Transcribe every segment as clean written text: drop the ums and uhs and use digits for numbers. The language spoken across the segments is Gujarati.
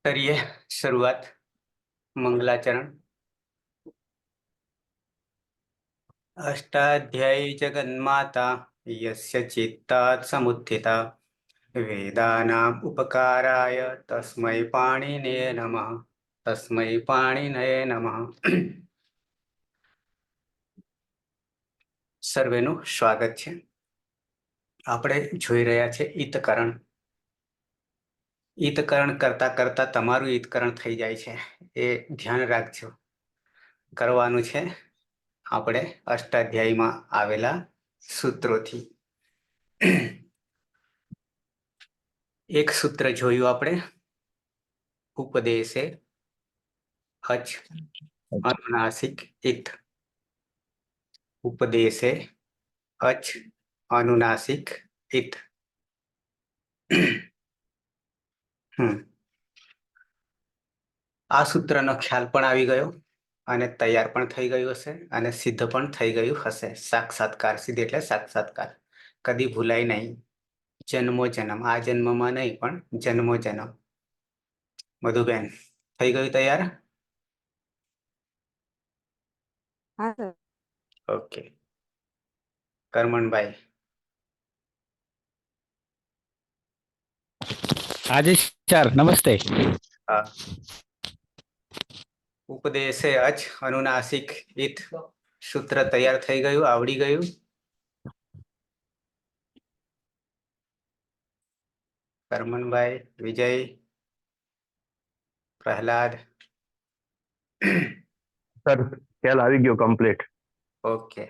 करिए शुरुआत। मंगलाचरण। अष्टाध्यायी जगन्माता यस्य चित्तात् समुत्थिता वेदानाम् उपकाराय तस्मै पाणिनये नमः। तस्मै पाणिनये नमः। સર્વેનું સ્વાગત છે। આપણે જોઈ રહ્યા છે ઈતકરણ। ઈતકરણ કરતા કરતા તમારું ઈતકરણ થઈ જાય છે, એ ધ્યાન રાખજો। કરવાનું છે આપણે અષ્ટાધ્યાયમાં આવેલા સૂત્રોથી। એક સૂત્ર જોયું આપણે, ઉપદેશે અચ અનુનાસિક ઇત। ઉપદેશે અચ અનુનાસિક ઇત। આ સૂત્રનો ખ્યાલ પણ આવી ગયો અને તૈયાર પણ થઈ ગયું હશે અને સિદ્ધ પણ થઈ ગયું હશે। સાક્ષાત્કાર, સિદ્ધ એટલે સાક્ષાત્કાર, કદી ભૂલાય નહીં। જન્મો જન્મ, આ જન્મમાં નહીં પણ જન્મો જન્મ। મધુબેન, થઈ ગયું તૈયાર? હા સર। ઓકે। કરમણભાઈ? આજે સર નમસ્તે। હા। ઉપદેશે અચ અનુનાસિક ઇત સૂત્ર તૈયાર થઈ ગયું, આવડી ગયું? કરમણભાઈ, વિજય, પ્રહલાદ? સર ખ્યાલ આવી ગયો કમ્પ્લીટ। ઓકે।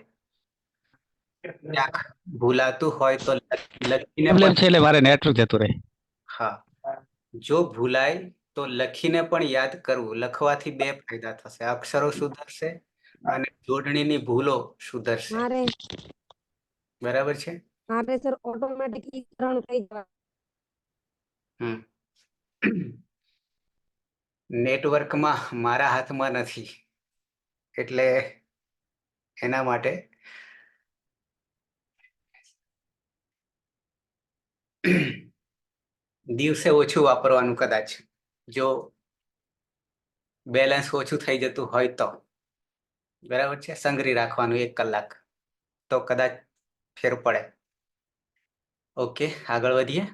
ક્યાંક ભૂલાતું હોય તો લખીને પ્રોબ્લેમ પણ, છે એટલે મારે નેટવર્ક જતું રહે। હા, જો ભૂલાય તો લખીને પણ યાદ કરવું। લખવાથી બે ફાયદા થશે, અક્ષરો સુધરશે અને જોડણીની ભૂલો સુધરશે। મારે બરાબર છે? સર ઓટોમેટિક ઈકરણ થઈ જાય। નેટવર્કમાં મારા હાથમાં નથી, એટલે એના માટે દિવસે ઓછું વાપરવાનું કદાચ, જો બેલેન્સ ઓછું થઈ જતું હોય તો। બરાબર છે? સંગ્રહી રાખવાનું 1 કલાક, તો કદાચ ફેર પડે। ઓકે, આગળ વધીએ।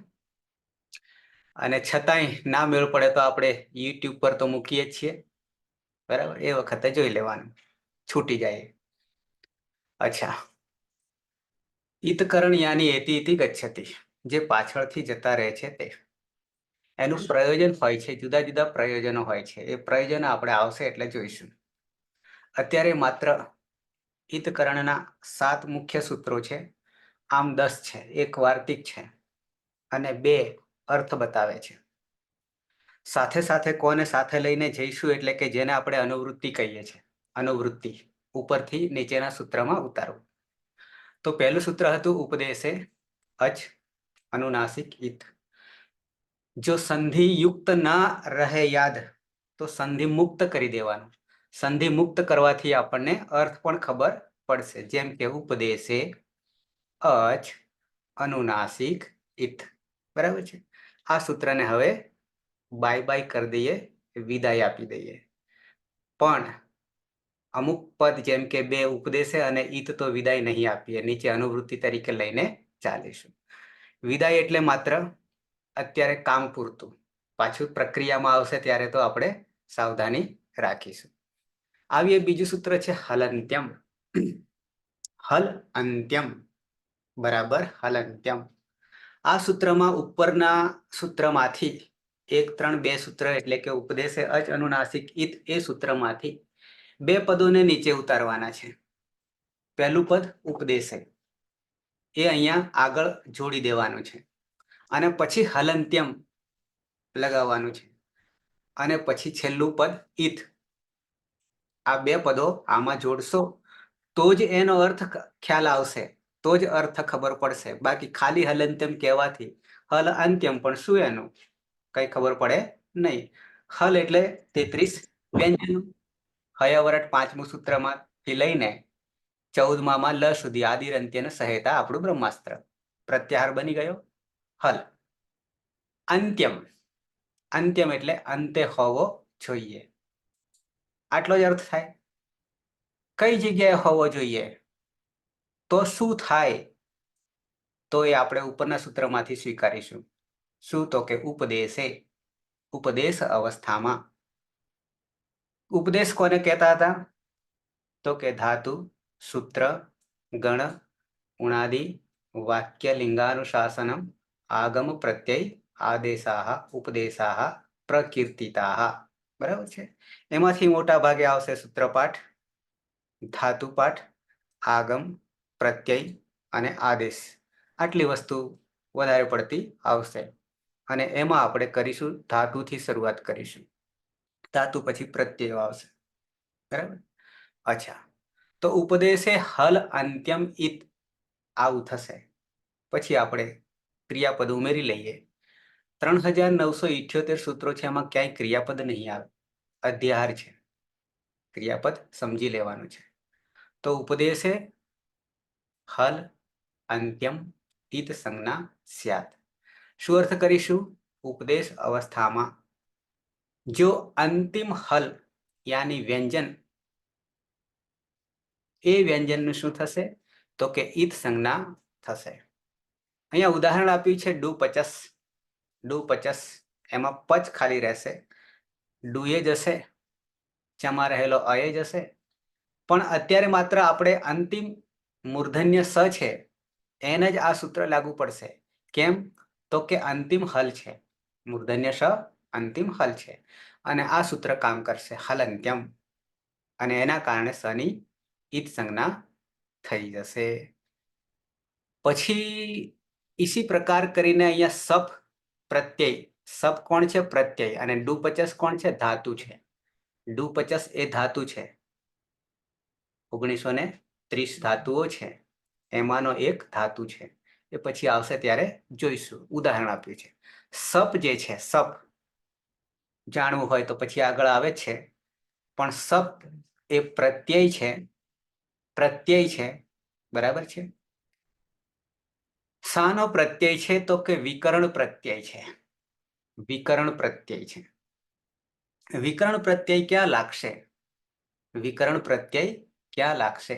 અને છતાંય ના મેળ પડે તો આપણે યુટ્યુબ પર તો મૂકીએ જ છીએ, બરાબર? એ વખતે જોઈ લેવાનું, છૂટી જાય। અચ્છા, ઈતકરણ યાની એતિ ઇતિ ગચ્છતિ, જે પાછળથી જતા રહે છે તે। એનું પ્રયોજન હોય છે, જુદા જુદા પ્રયોજનો હોય છે। એ પ્રયોજનો આપણે આવશે એટલે જોઈશું। અત્યારે માત્ર ઈતકરણના 7 મુખ્ય સૂત્રો છે, આમ 10 છે। એક વાર્તિક છે અને 2 અર્થ બતાવે છે। સાથે સાથે કોને સાથે લઈને જઈશું, એટલે કે જેને આપણે અનુવૃત્તિ કહીએ છીએ। અનુવૃત્તિ ઉપરથી નીચેના સૂત્રમાં ઉતારવું। તો પહેલું સૂત્ર હતું ઉપદેશે અચ અનુનાસિક ઇત। જો સંધિ યુક્ત ના રહે યાદ તો સંધિ મુક્ત કરી દેવાનું। સંધિ મુક્ત કરવાથી આપણને અર્થ પણ ખબર પડશે। જેમ કે ઉપદેશે અચ અનુનાસિક ઇત। બરાબર છે? આ સૂત્રને હવે બાય બાય કરી દઈએ, વિદાય આપી દઈએ। પણ અમુક પદ જેમ કે 2 ઉપદેશે અને ઈત તો વિદાય નહીં આપીએ, નીચે અનુવૃત્તિ તરીકે લઈને ચાલીશું। વિદાય એટલે માત્ર અત્યારે કામ પૂરતું, પાછું પ્રક્રિયામાં આવશે ત્યારે તો આપણે સાવધાની રાખીશું। આવીએ, બીજું સૂત્ર છે હલંત્યમ। હલ અંત્યમ બરાબર હલંત્યમ। આ સૂત્રમાં ઉપરના સૂત્રમાંથી 1, 3, 2 સૂત્ર એટલે કે ઉપદેશે અચ અનુનાસિક ઇત, એ સૂત્રમાંથી 2 પદોને નીચે ઉતારવાના છે। પહેલું પદ ઉપદેશે, એ અહીંયા આગળ જોડી દેવાનું છે અને પછી હલંત્યમ લગાવવાનું છે અને પછી છેલ્લું પદ ઇત। આ 2 પદો આમાં જોડશો તો જ એનો અર્થ ખ્યાલ આવશે, તો જ અર્થ ખબર પડશે। બાકી ખાલી હલંત્યમ કહેવાથી હલ અંત્યમ પણ શું એનું કઈ ખબર પડે નહીં। હલ એટલે 33 વ્યંજનો, હયવરટ 5મું સૂત્રમાંથી લઈને 14માં લ સુધી આદિર અંત્યને સહેતા આપણું બ્રહ્માસ્ત્ર। પ્રત્યાહાર બની ગયો હલ। અંત્યમ અંત્યમ એટલે અંતે હોવો જોઈએ. આટલો જ અર્થ થાય. કઈ જગ્યાએ હોવો જોઈએ, તો શું થાય, તો એ આપણે ઉપરના સૂત્રમાંથી સ્વીકારીશું. શું? તો કે ઉપદેશે, ઉપદેશ અવસ્થામાં. ઉપદેશ કોને કહેતા હતા? તો કે ધાતુ, સૂત્ર, ગણ, ઉણાદિ, વાક્ય લિંગાનુશાસનમ, આગમ પ્રત્યય, આદેશાહ, ઉપદેશાહ, પ્રકીર્તિતાહ. બરાબર છે. એમાંથી મોટા ભાગે આવશે સૂત્રપાઠ, ધાતુપાઠ, આગમ, પ્રત્યય અને આદેશ. આટલી વસ્તુ વધારે પડતી આવશે. અને એમાં આપણે કરીશું ધાતુથી શરૂઆત કરીશું. ધાતુ પછી પ્રત્યય આવશે. બરાબર. અચ્છા, તો ઉપદેશે હલ અંત્યમ ઇત આવું થશે. પછી આપણે ક્રિયાપદ ઉમેરી લઈએ. 3978 સૂત્રો છે, એમાં ક્યાંય ક્રિયાપદ નહીં આવે, અધ્યાહાર છે. ક્રિયાપદ સમજી લેવાનું છે. તો ઉપદેશે હલ અંત્યમ ઇત સંજ્ઞા સ્યાત. શું અર્થ કરીશું? ઉપદેશ અવસ્થામાં જો અંતિમ હલ યાની વ્યંજન, એ વ્યંજનનું શું થશે? તો કે ઇત સંજ્ઞા થશે. અહીંયા ઉદાહરણ આપ્યું છે ડુ 50. ડુ 50 એમાં પચ ખાલી રહેશે, ડુએ જશે, ચમાં રહેલો અય જશે. પણ અત્યારે માત્ર આપણે અંતિમ મૂર્ધન્ય સ છે એને જ આ સૂત્ર લાગુ પડશે. કેમ? તો કે અંતિમ હલ છે, મૂર્ધન્ય સ અંતિમ હલ છે, અને આ સૂત્ર કામ કરશે હલંત્યમ, અને એના કારણે સની ઇત સંજ્ઞા થઈ જશે. પછી इसी પ્રકાર કરીને અહીંયા સપ પ્રત્યય, સપ કોણ છે? પ્રત્યય. અને ડુ 50 કોણ છે? ધાતુ છે. ડુ 50 એ ધાતુ છે. 1930 ધાતુઓ છે, એમાંનો એક ધાતુ છે. એ પછી આવશે ત્યારે જોઈશું. ઉદાહરણ આપ્યું છે. સપ જે છે, સપ જાણવું હોય તો પછી આગળ આવે છે, પણ સપ એ પ્રત્યય છે. પ્રત્યય છે, બરાબર છે. શાનો પ્રત્યય છે? તો કે વિકરણ પ્રત્યય છે. વિકરણ પ્રત્યય છે. વિકરણ પ્રત્યય ક્યાં લાગશે? વિકરણ પ્રત્યય ક્યાં લાગશે?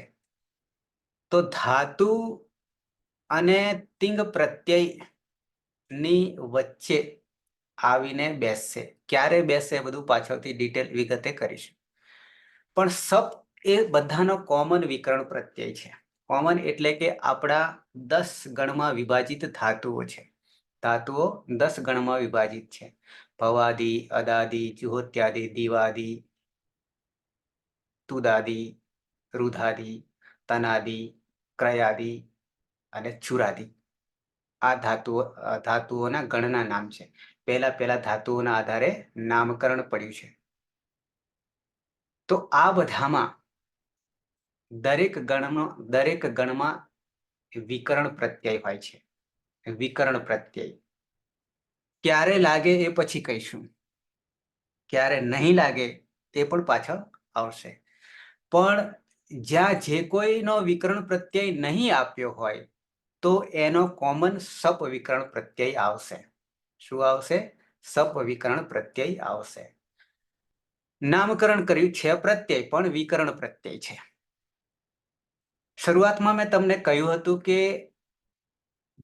તો ધાતુ અને તિંગ પ્રત્યય ની વચ્ચે આવીને બેસશે. ક્યારે બેસશે બધું પાછળથી ડિટેલ વિગતે કરીશું. પણ સપ એ બધાનો કોમન વિકરણ પ્રત્યય છે. કોમન એટલે કે આપણા 10 ગણમાં વિભાજિત ધાતુઓ છે. ધાતુઓ 10 ગણમાં વિભાજિત છે. ભવાદિ, અદાદિ, જુહોત્યાદિ, દિવાદિ, તુદાદિ, રુધાદિ, તનાદિ, ક્રયાદિ અને ચુરાદિ. આ ધાતુઓના ગણના નામ છે. પહેલા ધાતુઓના આધારે નામકરણ પડ્યું છે. તો આ બધામાં દરેક ગણમાં વિકરણ પ્રત્યય હોય છે. વિકરણ પ્રત્યય ક્યારે લાગે એ પછી કહીશું, ક્યારે નહીં લાગે એ પણ પાછળ આવશે. પણ જ્યાં જે કોઈનો વિકરણ પ્રત્યય નહીં આપ્યો હોય તો એનો કોમન સપ વિકરણ પ્રત્યય આવશે. શું આવશે? સપ વિકરણ પ્રત્યય આવશે. નામકરણ કર્યું છે પ્રત્યય, પણ વિકરણ પ્રત્યય છે. શરૂઆતમાં મેં તમને કહ્યું હતું કે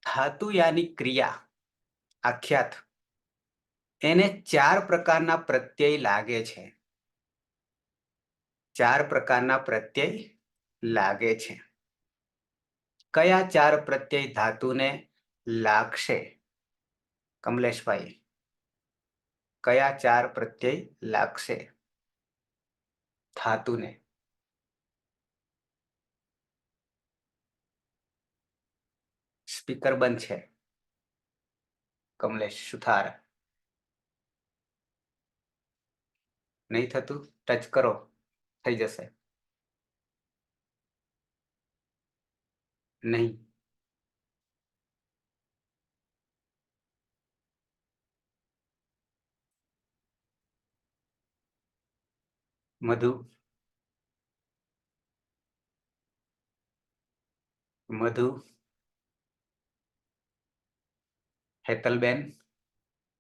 ધાતુ યાની ક્રિયા, આખ્યાત, એને 4 પ્રકારના પ્રત્યય લાગે છે. 4 પ્રકારના પ્રત્યય લાગે છે. કયા 4 પ્રત્યય ધાતુને લાગશે? કમલેશભાઈ, કયા 4 પ્રત્યય લાગશે ધાતુને? સ્પીકર બંધ છે. કમલેશ સુથાર, નહીં થતું? ટચ કરો, થઈ જશે. નહીં. મધુ, મધુ, હેતલબેન,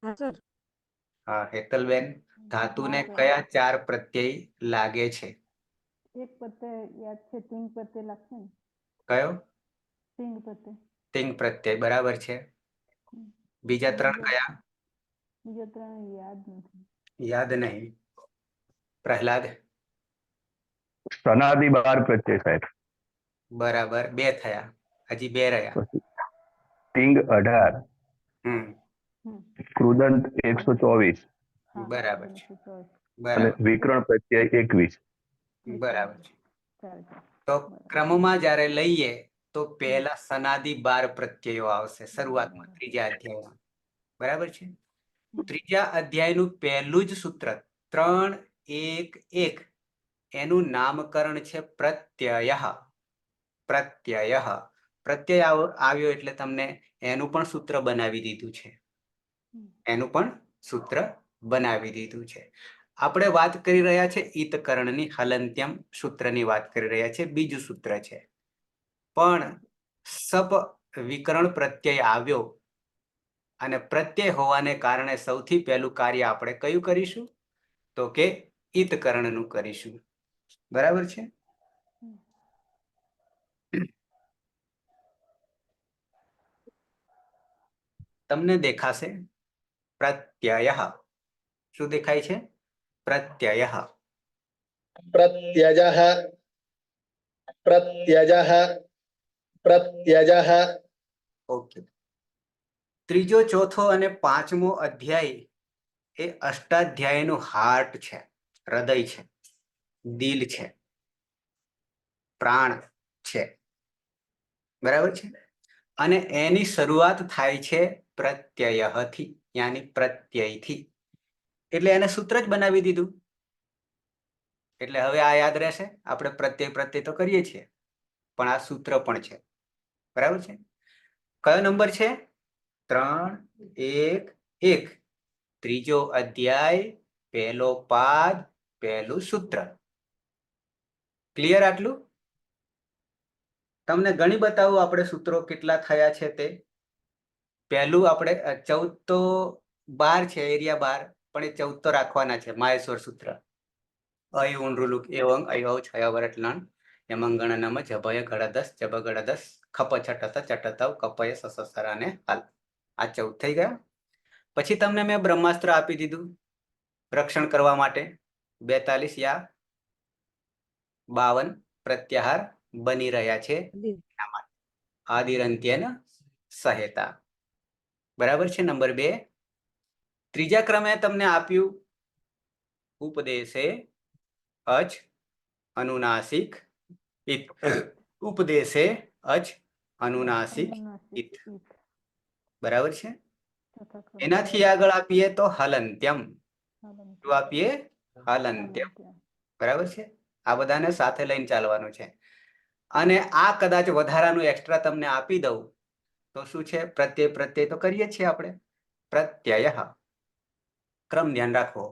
હા સર. હા હેતલબેન, ધાતુને હા, સર. કયા 4 પ્રત્યય લાગે છે? એક પ્રત્યય યાદ છે, તિંગ પ્રત્યય લાગશે ને? કયો? તિંગ પ્રત્યય. તિંગ પ્રત્યય બરાબર છે. બીજા 3 કયા? બીજા 3 યાદ નથી. યાદ નહીં. પ્રહલાદ? સનાદિ 12 પ્રત્યય સાહેબ. બરાબર, 2 થયા, હજી 2 રહ્યા. પછી તિંગ 18, હમ હમ. કૃદંત 124 હા, બરાબર મને છે. સૂચવે છે. અને બરાબર વિકર્ણ પ્રત્યય 21. બરાબર છે. ચાલે છે. તો બરાબર. ક્રમમાં જ્યારે લઈએ તો પહેલા સનાદિ 12 પ્રત્યયો આવશે શરૂઆતમાં, બરાબર. ત્રીજા અધ્યાયમાં. બરાબર છે. હમ. ત્રીજા અધ્યાયનું પહેલું જ સૂત્ર 3-1-1 એનું નામકરણ છે પ્રત્યય. પ્રત્યય પ્રત્યય આવ્યો એટલે તમને એનું પણ સૂત્ર બનાવી દીધું છે. એનું પણ સૂત્ર બનાવી દીધું છે. આપણે વાત કરી રહ્યા છે ઈતકરણની હલંત્યમ સૂત્રની વાત કરી રહ્યા છે. બીજું સૂત્ર છે. પણ સપ વિકરણ પ્રત્યય આવ્યો અને પ્રત્યય હોવાને કારણે સૌથી પહેલું કાર્ય આપણે કયું કરીશું? તો કે ઈતકરણનું કરીશું. બરાબર છે. તમને દેખાશે પ્રત્યય. શું દેખાય છે? પ્રત્યય. प्रत्ययः प्रत्ययः प्रत्ययः ઓકે. ત્રીજો, ચોથો અને પાંચમો અધ્યાય એ અષ્ટાધ્યાયનું હાર્ટ છે, હૃદય છે, દિલ છે, પ્રાણ છે. બરાબર છે. અને એની શરૂઆત થાય છે પ્રત્યયથી, યાની પ્રત્યયથી. એટલે એને સૂત્ર જ બનાવી દીધું. એટલે હવે આ યાદ રહેશે. આપણે પ્રત્યય તો કરીએ છીએ, પણ આ સૂત્ર પણ છે. બરાબર છે. કયો નંબર છે? 3-1-1. ત્રીજો અધ્યાય, પહેલો પાદ, પહેલું સૂત્ર. ક્લિયર આટલું? તમને ગણી બતાવું આપણે સૂત્રો કેટલા થયા છે તે. પહેલું આપણે 14 તો 12 છે, એરિયા 12, પણ એ 14 તો રાખવાના છે. માહેશ્વર સૂત્ર. અય ઉંડ્રુલુક એવં અયવ છય વરટલણ યમંગણ નમ જભય ગળદસ જબ ગળદસ ખપ છટત ચટતવ કપય સસસરાને હાલ. આ 14 થઈ ગયા. પછી તમને મેં બ્રહ્માસ્ત્ર આપી દીધું રક્ષણ કરવા માટે. 42 યા 52 પ્રત્યાહાર બની રહ્યા છે એના માટે. આદિરંત્યન સહેતા. બરાબર છે. નંબર 2. ત્રીજા ક્રમે તમને આપ્યું ઉપદેશે અચ અનુનાસિક ઇત. ઉપદેશે અચ અનુનાસિક ઇત. બરાબર છે. એનાથી આગળ આપીએ તો હલંત્યમ. શું આપીએ? હલંત્યમ. બરાબર છે. આ બધાને સાથે લઈને ચાલવાનું છે. અને આ કદાચ વધારાનું એક્સ્ટ્રા તમને આપી દઉં તો શું છે? પ્રત્યય તો કરીએ છીએ આપણે. પ્રત્યય. ક્રમ ધ્યાન રાખો.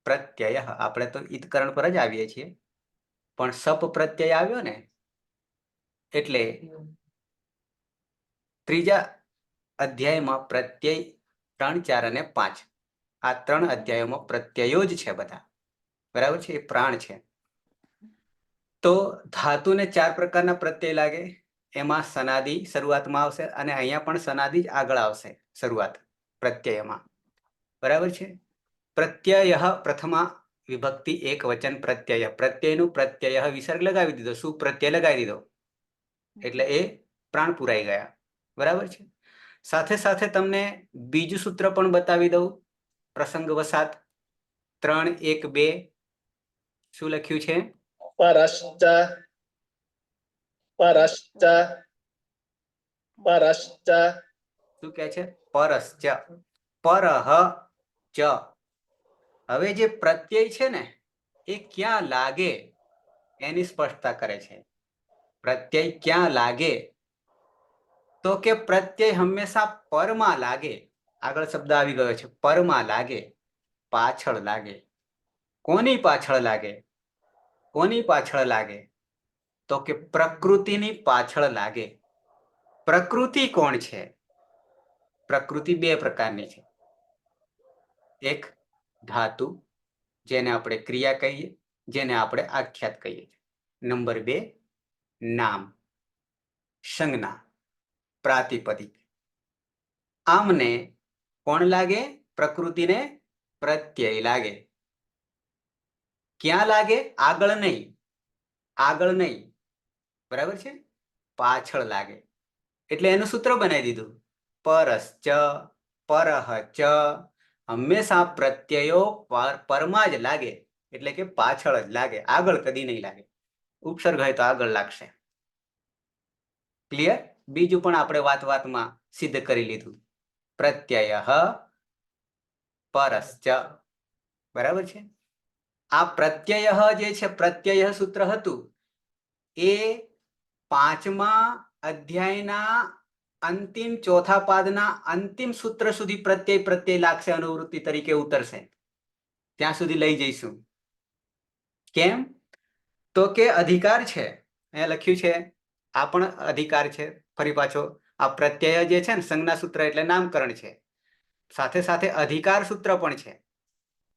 પ્રત્યય આપણે તો ઈતકરણ પર જ આવીએ છીએ, પણ સપ પ્રત્યય આવ્યો ને એટલે ત્રીજા અધ્યાયમાં પ્રત્યય 3, 4 અને 5 આ 3 અધ્યાયોમાં પ્રત્યયો જ છે બધા. બરાબર છે. એ પ્રાણ છે. તો ધાતુને 4 પ્રકારના પ્રત્યય લાગે. એમાં સનાદિ શરૂઆતમાં આવશે અને અહીંયા પણ સનાદિ જ આગળ આવશે શરૂઆત પ્રત્યયમાં. બરાબર છે. પ્રત્યય પ્રથમા વિભક્તિ એક વચન પ્રત્યય. પ્રત્યયનું પ્રત્યય વિસર્ગ લગાવી દીધો, શું પ્રત્યય લગાવી દીધો એટલે એ પ્રાણ પુરાઈ ગયા. બરાબર છે. સાથે સાથે તમને બીજું સૂત્ર પણ બતાવી દઉં પ્રસંગવશાત. 3-1-2 શું લખ્યું છે? परश्च परश्च परश्च શું કહે છે? પરશ્ચ. પરહ ચ. હવે જે પ્રત્યય છે ને એ ક્યાં લાગે એની સ્પષ્ટતા કરે છે. પ્રત્યય ક્યાં લાગે? તો કે પ્રત્યય હંમેશા પરમાં લાગે. આગળ શબ્દ આવી ગયો છે, પરમાં લાગે, પાછળ લાગે. કોની પાછળ લાગે? કોની પાછળ લાગે? તો કે પ્રકૃતિની પાછળ લાગે. પ્રકૃતિ કોણ છે? પ્રકૃતિ 2 પ્રકારની છે. એક ધાતુ, જેને આપણે ક્રિયા કહીએ, જેને આપણે આખ્યાત કહીએ. નંબર 2 નામ, સંજ્ઞા, પ્રાતિપદિક. આમને કોણ લાગે? પ્રકૃતિને પ્રત્યય લાગે. ક્યાં લાગે? આગળ નહીં, આગળ નહીં, બરાબર છે, પાછળ લાગે. એટલે એનું સૂત્ર બનાવી દીધું, પરશ્ચ પરહચ. હંમેશા પ્રત્યયો પરમાં જ લાગે, એટલે કે પાછળ જ લાગે, આગળ કદી નહીં લાગે. ઉપસર્ગ હોય તો આગળ લાગશે. ક્લિયર? બીજું પણ આપણે વાતમાં સિદ્ધ કરી લીધું, પ્રત્યય પરશ્ચ. બરાબર છે. આ પ્રત્યય જે છે, પ્રત્યય સૂત્ર હતું એ 5મા અધ્યાયના અંતિમ ચોથા પાદના અંતિમ સૂત્ર સુધી પ્રત્યય લાગશે, અનુવૃત્તિ તરીકે ઉતરશે. ત્યાં સુધી લઈ જઈશું. કેમ? તો કે અધિકાર છે, અહીંયા લખ્યું છે, આ પણ અધિકાર છે. ફરી પાછો આ પ્રત્યય જે છે ને, સંજ્ઞા સૂત્ર એટલે નામકરણ છે, સાથે સાથે અધિકાર સૂત્ર પણ છે.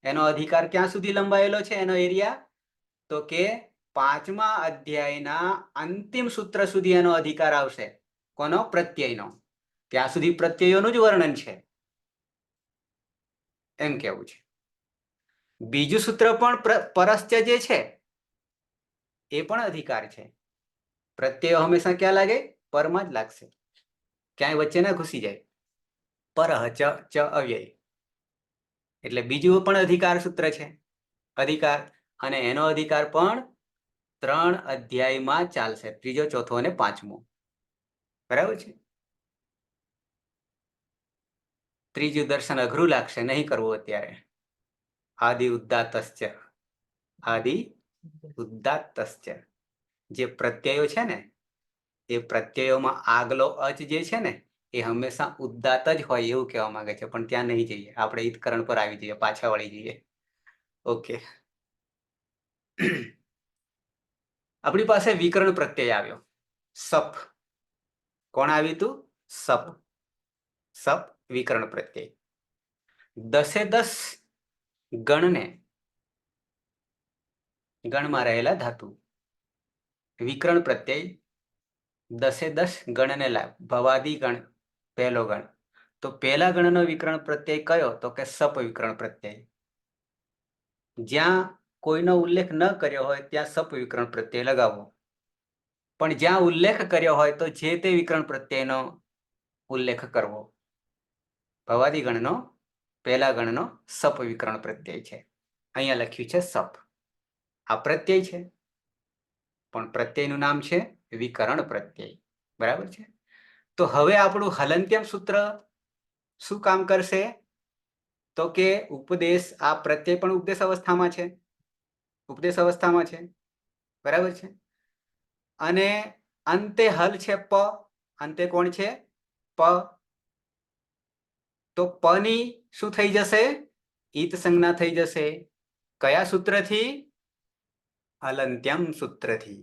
એનો અધિકાર ક્યાં સુધી લંબાયેલો છે? એનો એરિયા તો કે 5મા અધ્યાયના અંતિમ સૂત્ર સુધી એનો અધિકાર આવશે. કોનો? પ્રત્યયનો. ત્યાં સુધી પ્રત્યયોનું જ વર્ણન છે, એમ કેવું છે. બીજું સૂત્ર પણ પરશ્ચ જે છે એ પણ અધિકાર છે. પ્રત્યયો હંમેશા ક્યાં લાગે? પરમાં જ લાગશે, ક્યાંય વચ્ચે ના ઘૂસી જાય. પરહ ચ અવ્યય, એટલે બીજું પણ અધિકાર સૂત્ર છે, અધિકાર. અને એનો અધિકાર પણ 3 અધ્યાયમાં ચાલશે, 3જો, 4થો અને 5મો. બરાબર છે. ત્રીજું દર્શન અઘરું લાગશે, નહીં કરવું અત્યારે. આદિ ઉદ્દાતશ્ચ, આદિ ઉદ્દાતશ્ચ. જે પ્રત્યયો છે ને, એ પ્રત્યયોમાં આગલો અચ જે છે ને, એ હંમેશા ઉદ્દાત જ હોય એવું કહેવા માંગે છે. પણ ત્યાં નહીં જઈએ, આપણે ઈદકરણ પર આવી જઈએ, પાછા વળી જઈએ. ઓકે, આપણી પાસે વિકરણ પ્રત્યય આવ્યો, સપ. કોણ આવ્યું તું? સપ. સપ વિકરણ પ્રત્યય. 10 ગણને, ગણમાં રહેલા ધાતુ, વિકરણ પ્રત્યય 10 ગણને લાવ. ભવાદી ગણ પહેલો ગણ. તો પહેલા ગણનો વિકરણ પ્રત્યય કયો? તો કે સપ વિકરણ પ્રત્યય. જ્યાં કોઈનો ઉલ્લેખ ન કર્યો હોય ત્યાં સપ વિકરણ પ્રત્યય લગાવવો. પણ જ્યાં ઉલ્લેખ કર્યો હોય તો જે તે વિકરણ પ્રત્યયનો ઉલ્લેખ કરવો. ભવાદી ગણનો પહેલા ગણનો સપ વિકરણ પ્રત્યય છે. અહીંયા લખ્યું છે સપ. આ પ્રત્યય છે, પણ પ્રત્યયનું નામ છે વિકરણ પ્રત્યય. બરાબર છે. તો હવે આપણું હલંત્યમ સૂત્ર શું કામ કરશે? તો કે ઉપદેશ, આ પ્રત્યય પણ ઉપદેશ અવસ્થામાં છે, ઉપદેશ અવસ્થામાં છે. બરાબર છે. અને અંતે હલ છે પ. અંતે કોણ છે? પ. તો પ ની શું થઈ જશે? ઈત સંજ્ઞા થઈ જશે. કયા સૂત્રથી? હલંત્યમ સૂત્રથી.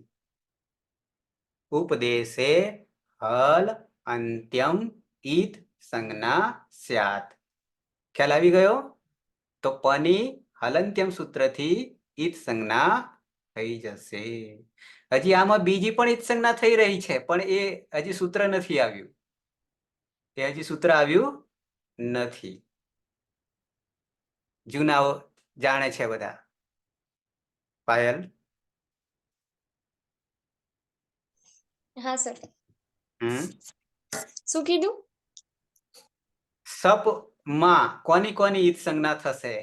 ઉપદેશે હલ અંત્યમ ઈત સંજ્ઞા સ્યાત. ખ્યાલ આવી ગયો? તો પની હલંત્યમ સૂત્રથી ઈત સંજ્ઞા થઈ જશે. હજી આમાં બીજી પણ ઈત સંજ્ઞા થઈ રહી છે, પણ એ હજી સૂત્ર નથી આવ્યું. એ હજી સૂત્ર આવ્યું નથી. જૂનાઓ જાણે છે બધા. પાયલ? હા સર. હમ. શું કીધું? સપ માં કોની કોની ઈત સંજ્ઞા થશે?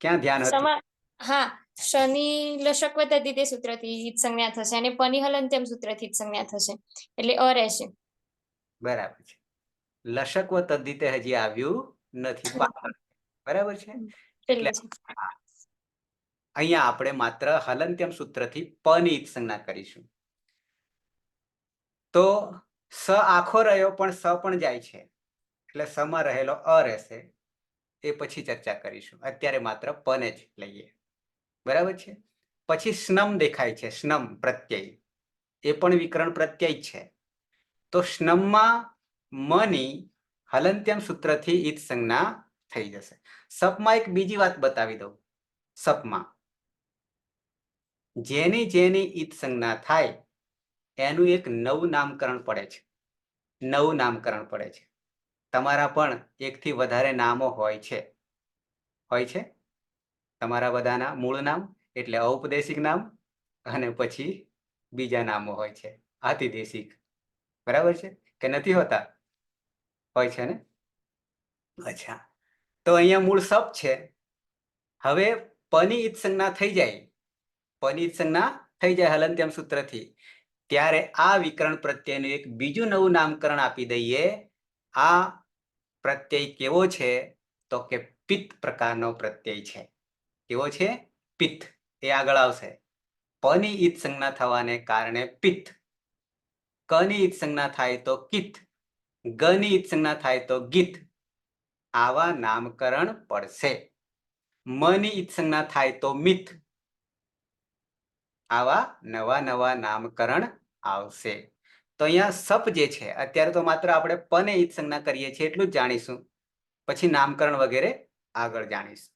ક્યાં ધ્યાન હતું? હા, શનિ લશક વત્તા તે સૂત્રથી ઈત સંજ્ઞા થશે અને પની હલંત્યમ સૂત્રથી ઈત સંજ્ઞા થશે, એટલે અ રહેશે. બરાબર છે. લશકવ તદ્ધિતે હજી આવ્યું નથી. બરાબર છે. એટલે અહીંયા આપણે માત્ર હલંત્યમ સૂત્રથી પની ઈત સંજ્ઞા કરીશું. તો સ આખો રહ્યો, પણ સ પણ જાય છે, એટલે સમાં રહેલો અ રહેશે. એ પછી ચર્ચા કરીશું. અત્યારે માત્ર પને જ લઈએ. બરાબર છે. પછી સ્નમ દેખાય છે, સ્નમ પ્રત્યય. એ પણ વિકરણ પ્રત્યય છે. તો સ્નમમાં મની હલંત્યમ સૂત્રથી ઈત સંજ્ઞા થઈ જશે. સપમાં એક બીજી વાત બતાવી દઉં. સપમાં જેની જેની ઈત સંજ્ઞા થાય એનું એક નવું નામકરણ પડે છે. નવું નામકરણ પડે છે. તમારા પણ એકથી વધારે નામો હોય છે. હોય છે તમારા બધાના મૂળ નામ એટલે ઔપદેશિક નામ અને પછી બીજા નામો હોય છે આતિદેશિક. બરાબર છે કે નથી હોતા? હોય છે ને? અચ્છા, તો અહીંયા મૂળ સપ છે. હવે પની ઈત સંજ્ઞા થઈ જાય, પની ઈત સંજ્ઞા થઈ જાય હલંત્યમ સૂત્રથી, ત્યારે આ વિકરણ પ્રત્યયનું એક બીજું નવું નામકરણ આપી દઈએ. આ પ્રત્યય કેવો છે? તો કે પિત્ત પ્રકારનો પ્રત્યય છે. કેવો છે? પિત્ત. એ આગળ આવશે. પની ઈત સંજ્ઞા થવાને કારણે પિત્ત, કની ઈત સંજ્ઞા થાય તો કિત, ગની ઈત સંજ્ઞા થાય તો ગીત. આવા નામકરણ પડશે. મની ઈત સંજ્ઞા થાય તો મિત. આવા નવા નવા નામકરણ આવશે. તો અહીંયા સપ જે છે, અત્યારે તો માત્ર આપણે પને ઈત સંજ્ઞા કરીએ છીએ એટલું જ જાણીશું. પછી નામકરણ વગેરે આગળ જાણીશું.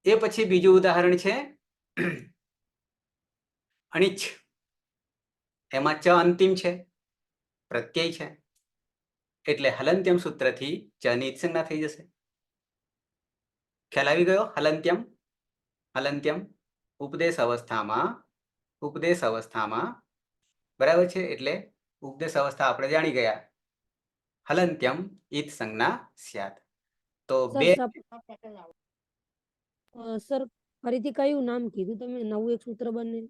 એ પછી બીજું ઉદાહરણ છે અનિચ્છ. એમાં ચ અંતિમ છે, પ્રત્યય છે, એટલે હલંત્યમ સૂત્રથી ચની ઈત સંજ્ઞા થઈ જશે. ખ્યાલ આવી ગયો? હલંત્યમ, હલંત્યમ ઉપદેશ અવસ્થામાં બરાબર છે. એટલે ઉપદેશ અવસ્થા આપણે જાણી ગયા. હલંત્યમ ઈત સંજ્ઞા સ્યાત. તો બે સર ફરીથી કયું નામ કીધું તમે? નવું એક સૂત્ર બને,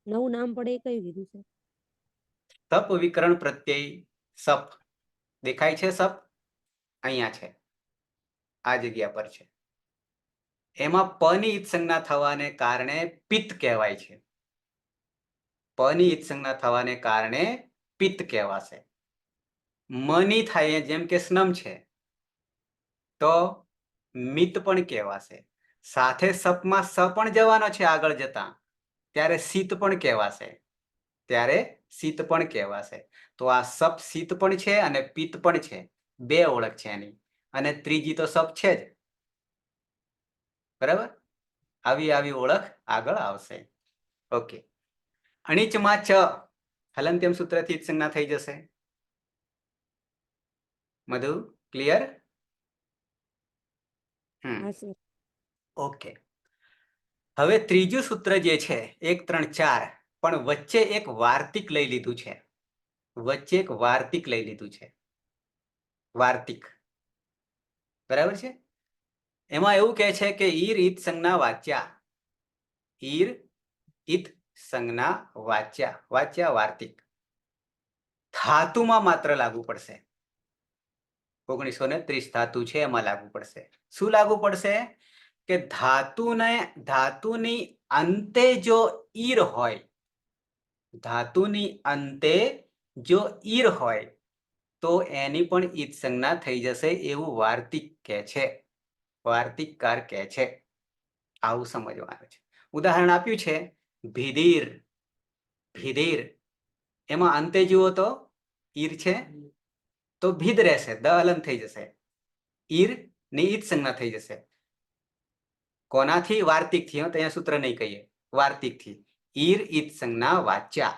નવું નામ પડે એ કયું કીધું સર? સપ વિકરણ પ્રત્યય. સપ દેખાય છે? સપ અહીંયા છે, આ જગ્યા પર છે. એમાં પની ઈત સંજ્ઞા થવાને કારણે પિત્ત કહેવાય છે. પની ઈત સંજ્ઞા થવાને કારણે પિત્ત કહેવાશે. મની થાય જેમ કે સ્નમ છે તો મિત પણ કહેવાશે. સાથે સપમાં સ પણ જવાનો છે આગળ જતા, ત્યારે શીત પણ કહેવાશે. ત્યારે શીત પણ કહેવાશે. તો આ સપ શીત પણ છે અને પિત્ત પણ છે. બે ઓળખ છે એની. અને ત્રીજી તો સપ છે જ. બરાબર? આવી આવી ઓળખ આગળ આવશે. ઓકે. અનિચમાં ચ હલંત્યમ સૂત્રથી ઈત સંજ્ઞા થઈ જશે. મધુ ક્લિયર? હા સર. ઓકે. હવે ત્રીજું સૂત્ર જે છે 1 3 4, પણ વચ્ચે એક વાર્તિક લઈ લીધું છે. વચ્ચે એક વાર્તિક લઈ લીધું છે. વાર્તિક. બરાબર છે? એમાં એવું કહે છે કે ઈર ઈત સંજ્ઞા વાચ્યા. ઈર ઈત સંજ્ઞા વાચ્યા. વાચ્યા વાર્તિક. ધાતુમાં માત્ર લાગુ પડશે. 1930 ધાતુ છે એમાં લાગુ પડશે. શું લાગુ પડશે? કે ધાતુની અંતે જો ઈર હોય, ધાતુની અંતે જો ઈર હોય તો એની પણ ઈત સંજ્ઞા થઈ જશે એવું વાર્તિક કહે છે. વાર્તિકકાર કહે છે. આવું સમજવાનું છે. ઉદાહરણ આપ્યું છે ભીધીર. ભીધીર એમાં અંતે જુઓ તો ઈર છે તો ભીદ રહેશે, દ હલન થઈ જશે. ઈર ની ઈત સંજ્ઞા થઈ જશે. કોનાથી? વાર્તિકથી. અહીંયા સૂત્ર નહીં કહીએ, વાર્તિકથી. ઈર ઈત સંજ્ઞા વાચ્યા.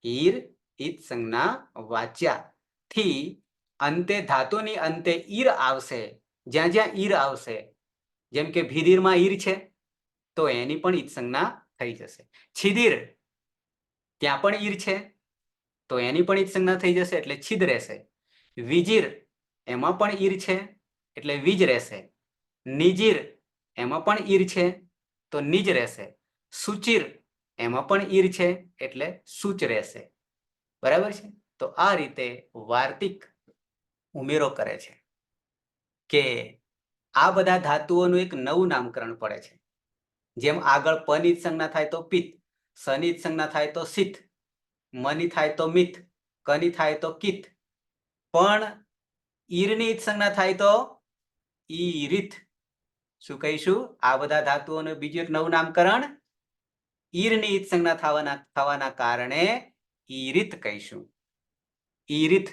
ઈર ઈત સંજ્ઞા વાચ્યા થી અંતે ધાતુની અંતે ઈર આવશે. જ્યાં જ્યાં ઈર આવશે, જેમ કે ભીદીરમાં ઈર છે તો એની પણ ઈત સંજ્ઞા થઈ જશે. છીદીર ત્યાં પણ ઈર છે તો એની પણ ઈત સંજ્ઞા થઈ જશે એટલે છીદ રહેશે. વિજીર એમાં પણ ઈર છે એટલે વીજ રહેશે. નિજીર એમાં પણ ઈર છે તો નિજ રહેશે. સુચિર એમાં પણ ઈર છે એટલે સૂચ રહેશે. બરાબર છે? તો આ રીતે વાર્તિક ઉમેરો કરે છે કે આ બધા ધાતુઓનું એક નવું નામકરણ પડે છે. જેમ આગળ પની ઈત સંજ્ઞા થાય તો પિત્ત, સની ઈત સંજ્ઞા થાય તો શીત, મની થાય તો મિત, કની થાય તો કિત, પણ ઈરની ઈત સંજ્ઞા થાય તો ઈરિત. શું કહીશું? આ બધા ધાતુઓનું બીજું એક નવું નામકરણ ઈરની ઈત સંજ્ઞા થવાના કારણે ઈરિત કહીશું. ઈરિત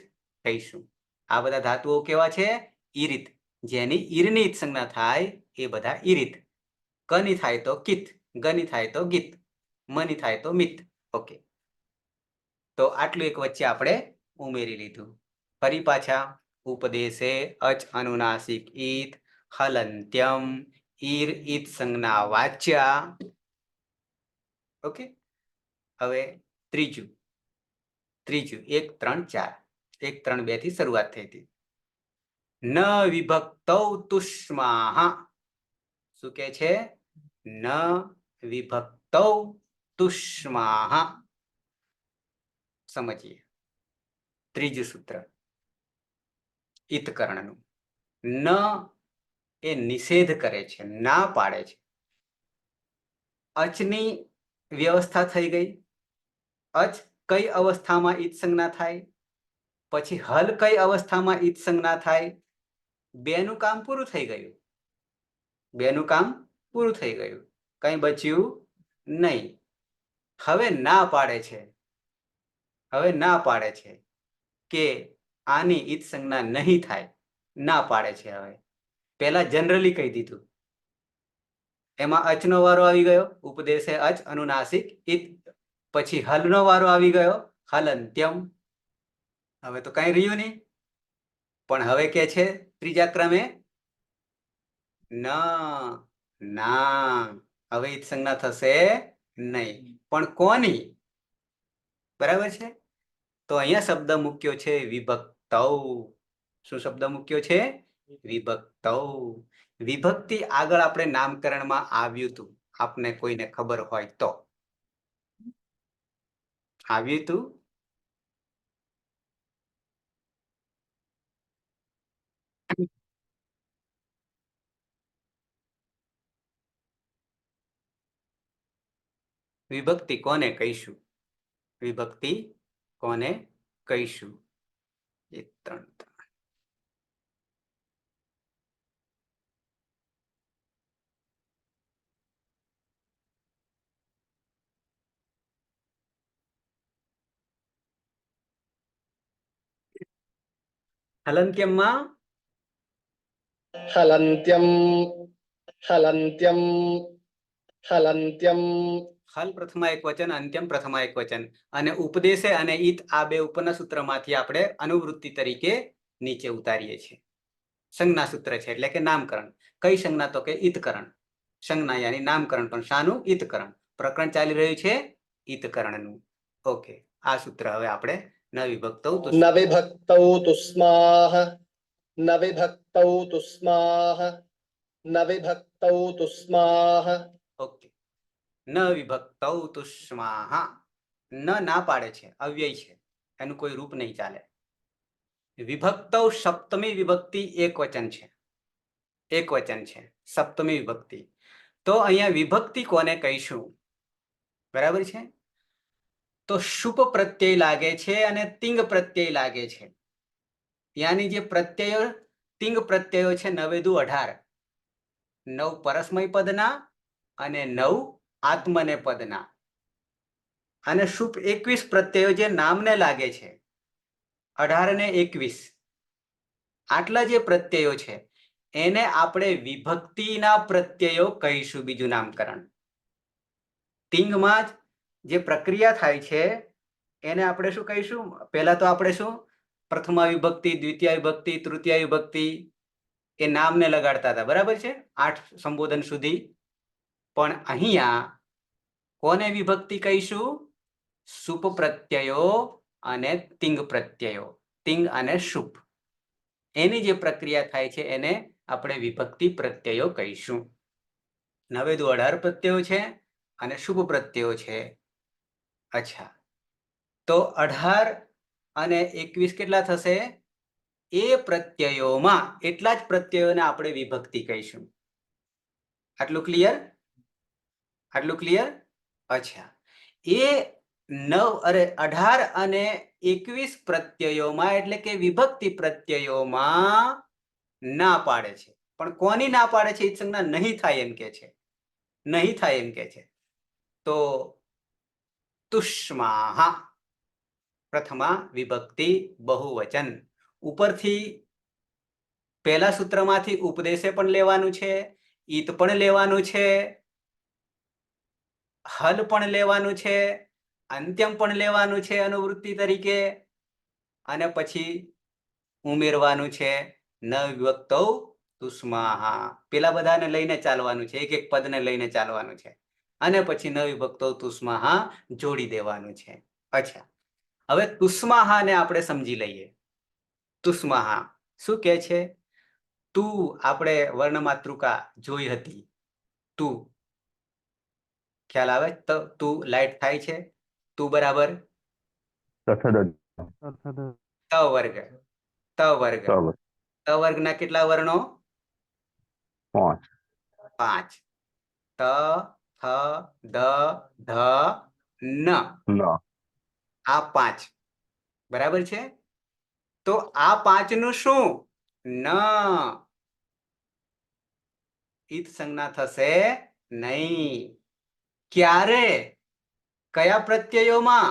કહીશું. આ બધા ધાતુઓ કેવા છે? ઈરિત. જેની ઈરની ઈત સંજ્ઞા થાય એ બધા ઈરિત. કની થાય તો કિત, ગની થાય તો ગીત, મની થાય તો મિત. ઓકે, તો આટલું એક વચ્ચે આપણે ઉમેરી લીધું. ફરી પાછા ઉપદેશે અચ અનુનાસિક ઈત હલંત્યમ ઈર ઈત સંજ્ઞા વાચ્યા. ઓકે, હવે ત્રીજું 1 3 4, 1 3 2 થી શરૂઆત થઈ હતી. ન વિભક્તૌ તુષ્માહ. શું કે છે? ન વિભક્તૌ તુષ્માહ. સમજીએ ત્રીજું સૂત્ર ઈતકર્ણનું. ન એ નિષેધ કરે છે, ના પાડે છે. અચની વ્યવસ્થા થઈ ગઈ. અચ કઈ અવસ્થામાં ઈત સંજ્ઞા થાય, પછી હલ કઈ અવસ્થામાં ઈત સંજ્ઞા થાય. બેનું કામ પૂરું થઈ ગયું. બેનું કામ પૂરું થઈ ગયું, કઈ બચ્યું નહીં. હવે ના પાડે છે. હવે ના પાડે છે કે આની ઈત સંજ્ઞા નહીં થાય. ના પાડે છે. હવે પહેલા જનરલી કહી દીધું, એમાં અચનો વારો આવી ગયો. ઉપદેશે અચ અનુનાસિક ઈત. પછી હલનો વારો આવી ગયો, હલંત્યમ. હવે તો કઈ રહ્યું નહીં. પણ હવે કે છે ત્રીજા ક્રમે ના. હવે ઈત સંજ્ઞા થશે નહીં. પણ કોની? બરાબર છે. તો અહીંયા શબ્દ મૂક્યો છે વિભક્તૌ. શું શબ્દ મૂક્યો છે? વિભક્તૌ. વિભક્તિ આગળ આપણે નામકરણમાં આવ્યું હતું, આપને કોઈને ખબર હોય તો. આવ્યું હતું? વિભક્તિ કોને કહીશું? વિભક્તિ કોને કહીશું? 1 3 3. હલંત્યમમાં हलन्त्यं हलन्त्यं हलन्त्यं હલ પ્રથમા એક વચન, અંત્યમ પ્રથમા એક વચન. અને ઉપદેશે અને ઈત આ બે ઉપરના સૂત્રમાંથી આપણે અનુવૃત્તિ તરીકે નીચે ઉતારીએ છીએ. સંજ્ઞા સૂત્ર છે એટલે કે નામકરણ. કઈ સંજ્ઞા? તો કે ઈતકરણ. સંજ્ઞા યાની નામકરણ. પણ શાનું? ઈતકરણ. પ્રકરણ ચાલી રહ્યું છે ઈતકરણનું. ઓકે, આ સૂત્ર હવે આપણે ન વિભક્તૌ न विभक्तौ तुस्माः न विभक्तौ तुस्माः न विभक्तौ तुस्माः. ઓકે, ન વિભક્તૌ તુષ્માહ. ન ના પાડે છે, અવ્યય છે, એનું કોઈ રૂપ નહીં ચાલે. વિભક્તૌ સપ્તમી વિભક્તિ એક વચન છે. એક વચન છે સપ્તમી વિભક્તિ. તો અહીંયા વિભક્તિ કોને કહીશું? બરાબર છે. તો શુપ પ્રત્યય લાગે છે અને તિંગ પ્રત્યય લાગે છે. યાની જે પ્રત્યયો તિંગ પ્રત્યયો છે 9 દુ 18. 9 પરસ્મય પદના અને 9 આત્મને પદના. અને શુપ 21 પ્રત્યયો જે નામને લાગે છે, 18 ને 21. આટલા જે પ્રત્યયો છે એને આપણે વિભક્તિના પ્રત્યયો કહીશું. બીજું નામકરણ તિંગમાં જે પ્રક્રિયા થાય છે એને આપણે શું કહીશું? પહેલા તો આપણે શું પ્રથમા વિભક્તિ, દ્વિતીય વિભક્તિ, તૃતીય વિભક્તિ એ નામને લગાડતા હતા. બરાબર છે, 8 સંબોધન સુધી. પણ અહીંયા કોને વિભક્તિ કહીશું? શુપ પ્રત્યયો અને તિંગ પ્રત્યયો. તિંગ અને શુપ એની જે પ્રક્રિયા થાય છે એને આપણે વિભક્તિ પ્રત્યયો કહીશું. 9 દુ 18 પ્રત્યયો છે અને શુભ પ્રત્યયો છે. અચ્છા, તો 18 અને 21 કેટલા થશે? એ પ્રત્યયોમાં એટલા જ પ્રત્યયોને આપણે વિભક્તિ કહીશું. આટલું ક્લિયર? આટલું ક્લિયર? અચ્છા, એ 18 અને 21 પ્રત્યયોમાં એટલે કે વિભક્તિ પ્રત્યયોમાં ના પાડે છે. પણ કોની ના પાડે છે? ઈત સંજ્ઞા નહીં થાય એમ કે છે. નહીં થાય એમ કે છે. તો તુષ્માહ પ્રથમા વિભક્તિ બહુવચન. ઉપરથી પહેલા સૂત્રમાંથી ઉપદેશે પણ લેવાનું છે, ઈત પણ લેવાનું છે, હલ પણ લેવાનું છે, અંત્યમ પણ લેવાનું છે અનુવૃત્તિ તરીકે, અને પછી ઉમેરવાનું છે ન વિભક્તૌ તુષ્માહા. પેલા બધાને લઈને ચાલવાનું છે, એક એક પદને લઈને ચાલવાનું છે, અને પછી ન વિભક્તૌ તુષ્માહા જોડી દેવાનું છે. અચ્છા, હવે તુષ્માહાને આપણે સમજી લઈએ. તુષ્માહા શું કે છે? તું આપણે વર્ણમાતૃકા જોઈ હતી. તું ખ્યાલ આવે? તું લાઈટ થાય છે. તું બરાબર તથદ ત વર્ગ. ત વર્ગ. તવ ત વર્ગના કેટલા વર્ણો? 5 5. ત, થ, દ, ધ, ન. ન આ 5 બરાબર છે. તો આ 5 નું શું? ન. ઈત સંજ્ઞા થશે નહીં. ક્યારે? કયા પ્રત્યયોમાં?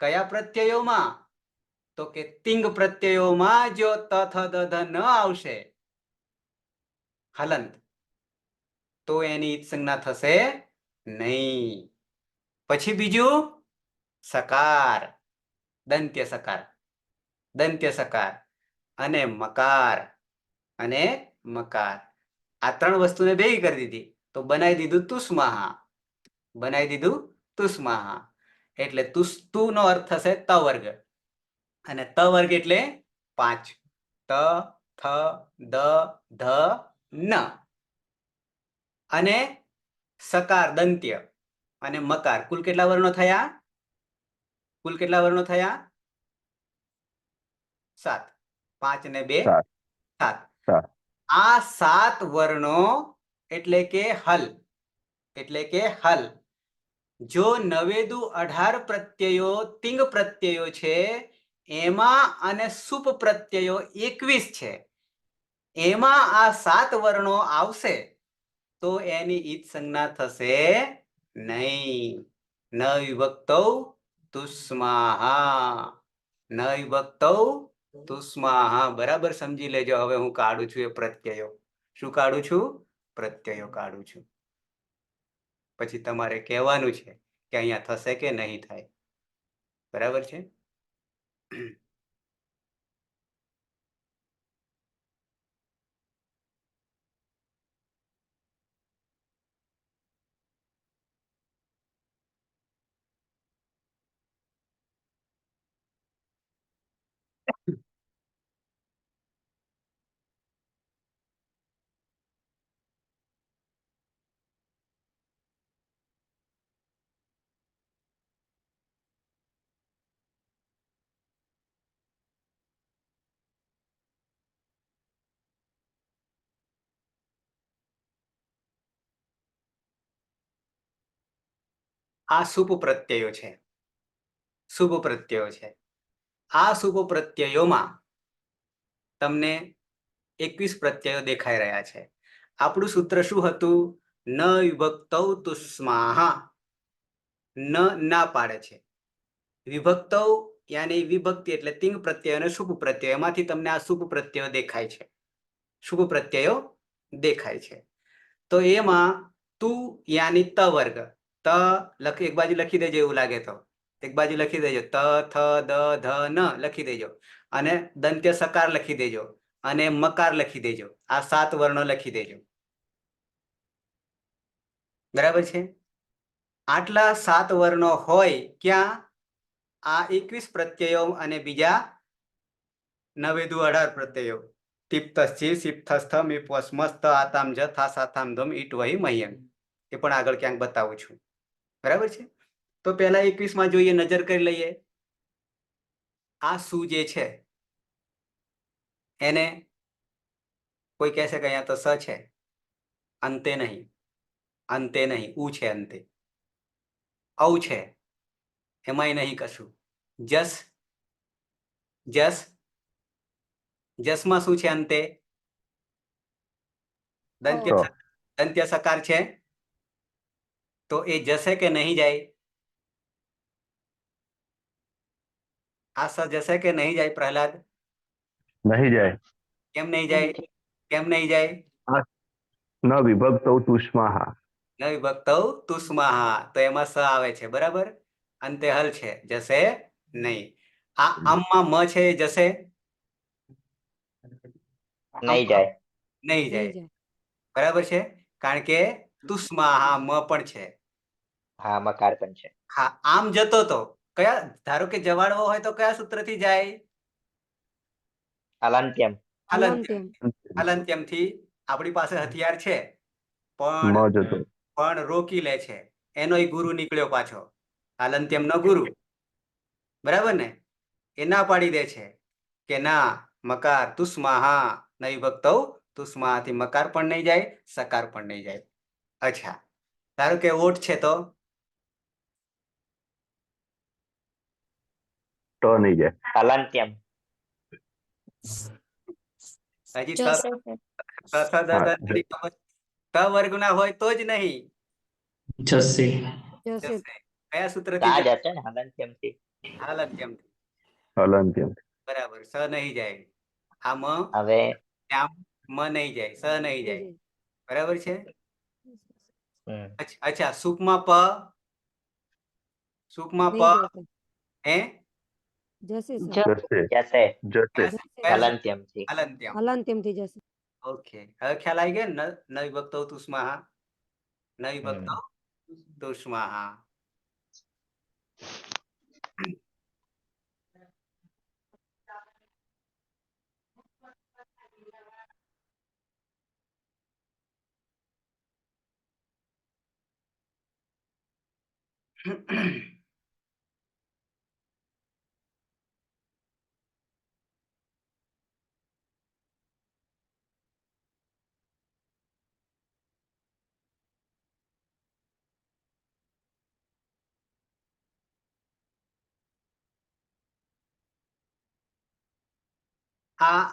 કયા પ્રત્યયોમાં? તો કે તિંગ પ્રત્યયોમાં જો ત થ દ ધ ન આવશે હલંત, તો એની ઈત સંજ્ઞા થશે નહીં. પછી બીજું સકાર, દંત્ય સકાર, દંત્ય સકાર, અને મકાર, અને મકાર. આ 3 વસ્તુને ભેગી કરી દીધી તો બનાવી દીધું તુષ્માહા. બનાવી દીધું તુષ્માહા. એટલે તુ નો અર્થ થશે ત વર્ગ, અને ત વર્ગ એટલે 5. ત, થ, દ, ધ, ન. અને સકાર દંત્ય અને મકાર. કુલ કેટલા વર્ણો થયા? કુલ કેટલા વર્ણો થયા? 7. 5 ને 2 7 7. 7 આ 7 વર્ણો એટલે કે હલ, એટલે કે હલ. જો 9 દુ 18 પ્રત્યયો તિંગ પ્રત્યયો છે એમાં, અને સુપ પ્રત્યયો 21 છે એમાં આ 7 વર્ણો આવશે તો એની ઈત સંજ્ઞા થશે નહીં. ન વિભક્તૌ તુષ્માહા. ન વિભક્તૌ તુષ્માહા. બરાબર સમજી લેજો. હવે હું કાઢું છું એ પ્રત્યયો. શું કાઢું છું? પ્રત્યયો કાઢું છું. પછી તમારે કહેવાનું છે કે અહીંયા થશે કે નહીં થાય. બરાબર છે? આ શુભ પ્રત્યયો છે. શુભ પ્રત્યયો છે. આ શુભ પ્રત્યયોમાં તમને 21 પ્રત્યયો દેખાઈ રહ્યા છે. આપણું સૂત્ર શું હતું? ન વિભક્તૌ તુષ્માહા. ન ના પાડે છે. વિભક્તૌ યાની વિભક્તિ એટલે તિંગ પ્રત્યય અને શુભ પ્રત્યય. એમાંથી તમને આ શુભ પ્રત્યયો દેખાય છે. શુભ પ્રત્યયો દેખાય છે. તો એમાં તું યાની ત વર્ગ. ત એક બાજુ લખી દેજો, એવું લાગે તો એક બાજુ લખી દેજો. ત, થ, દ, ધ, ન લખી દેજો, અને દંત્ય સકાર લખી દેજો, અને મકાર લખી દેજો. આ 7 વર્ણો લખી દેજો. બરાબર છે? આટલા 7 વર્ણો હોય ક્યાં? આ 21 પ્રત્યયો અને બીજા 9 દુ 18 પ્રત્યયો. તિપ્તસ્થી સિપ્તસ્થ મિપસ્મસ્ત આતામ જ થાસાતામ ધમ ઈટ વહી મહ્યમ. એ પણ આગળ ક્યાંક બતાવું છું. બરાબર છે? તો પહેલા 21 માં જોઈએ, નજર કરી લઈએ. આ શું જે છે એને કોઈ કહેશે કે અહીંયા તો સ છે, અંતે નહીં. અંતે નહીં, ઉ છે અંતે. ઔ છે, એમાંય નહીં કશું. જસ, જસ, જસમાં શું છે અંતે? દંત્ય સકાર છે. તો એ જશે કે નહીં જાય? આ સ જશે કે નહીં જાય પ્રહલાદ? નહીં જાય. કેમ નહીં જાય? કેમ નહીં જાય? ન વિભક્તૌ તુષ્માહ ન વિભક્તૌ તુષ્માહા, તો એમાં સ આવે છે, બરાબર. અંતે હલ છે, જશે નહીં. આ આમમાં મ છે એ જશે? નહીં જાય. નહીં નહીં જાય, જાય. બરાબર છે, કારણ કે તુષ્માહા મ પણ છે. હા મકાર પણ છે. હા, આમ જતો તો કયા, ધારો કે જવાડવો હોય તો કયા સૂત્રથી જાય? અલંત્યમ. હલંત્યમ. હલંત્યમ. હલંત્યમથી આપણી પાસે હથિયાર છે, મ પણ જતો રોકી લે છે. એનોય ગુરુ નીકળ્યો પાછો, હલંત્યમનો ગુરુ, બરાબર ને? એ ના પાડી દે છે કે ના, મકાર તુષ્માહા ન વિભક્તૌ તુષ્માહાથી મકાર પણ નહીં જાય, સકાર પણ નહીં જાય. અચ્છા, ધારો કે ઓટ છે તો ટ નહીં જાય. અલંત્યમ. હજી જશે ત સર. ત દ દ નથી ખબર. ત વર્ગના હોય તો જ નહીં. જશે. જશે. કયા તા સૂત્રથી જશે? જશે ને અલંત્યમ થી. હલંત્યમથી. હલંત્યમ બરાબર, સ નહીં જાય. આ મ, હવે ત્યાં મ નહીં જાય, સ નહીં જાય, બરાબર છે. હમ, અચ્છા, સુખમાં પ, સુખમાં પ, નહીં જાય સર. હે જશે સર. જશે જશે જશે કયા અલંત્યમ થી. હલંત્યમ. હલંત્યમથી જશે. ઓકે, હવે ખ્યાલ આવી ગયો ને? ન વિભક્તૌ તુષ્માહા, ન વિભક્તૌ તુષ્માહા. આ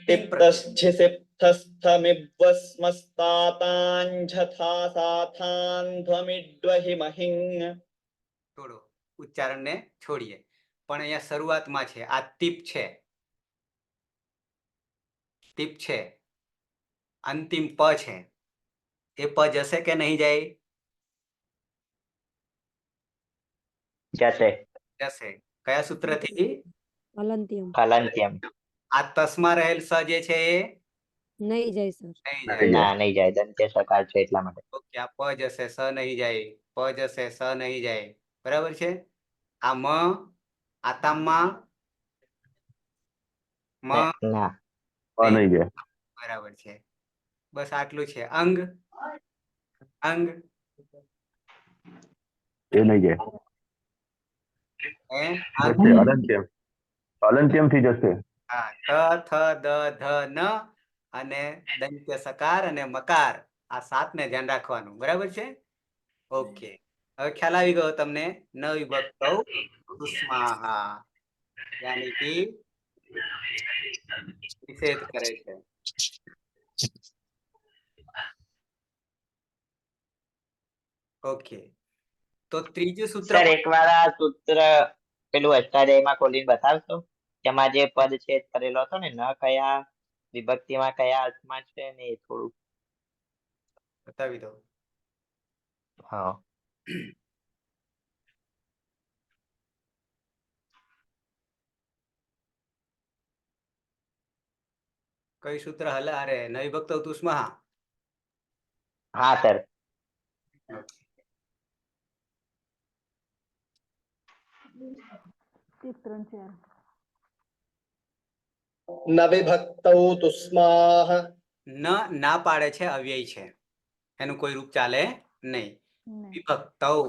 તિપ્તશ્ચિસિપ્તસ્થમિવસ્મસ્તાતાञ्झथा સાથાન્ध्वमिड्वहि महिं. થોડો ઉચ્ચારણને છોડીએ, પણ અહીંયા શરૂઆતમાં છે, આ ટીપ છે, ટીપ છે, અંતિમ પ છે, એ પ જશે કે નહીં જાય? જશે જશે. કયા સૂત્રથી? હલંત્યમ. અલંત્યમ. આ તસમાં રહેલ સ જે છે એ નહીં જાય સર. નહીં નહીં જાય. ના નહીં જાય, દંત્ય સકાર છે એટલા માટે. ઓકે, આ પ જશે, સ નહીં જાય, પ જશે, સ નહીં જાય, બરાબર છે. આ મ, આતામાં મ, ના નહીં જાય. બરાબર છે. બસ આટલું છે. અંગ, અંગ, એ નહીં જાય. હે જશે અલંત્યમ અલંત્યમ થી જશે. હા, થ, થ, દ, ધ, ન અને દંત્ય સકાર અને મકાર, આ 7 ને ધ્યાન રાખવાનું, બરાબર છે. ઓકે, હવે ખ્યાલ આવી ગયો તમને? ન વિભક્તૌ તુષ્માહા, યાની કે નિષેધ કરે છે. ઓકે, તો ત્રીજું સૂત્ર સર એકવાર આ સૂત્ર પેલું અષ્ટાધ્યાયમાં ખોલીને બતાવશો? તેમાં જે પદ છે કરેલો હતો ને, ન કયા વિભક્તિમાં કયા અર્થમાં છે ને, એ થોડું. બતાવી દો. હા કયું સૂત્ર હલે? અરે ન વિભક્તૌ તુષ્માહા. હા સર. એક 3-4. ન વિભક્તૌ તુષ્માહ. ન ના પાડે છે, અવ્યય છે, એનું કોઈ રૂપ ચાલે નહીં. નહીં. વિભક્તૌ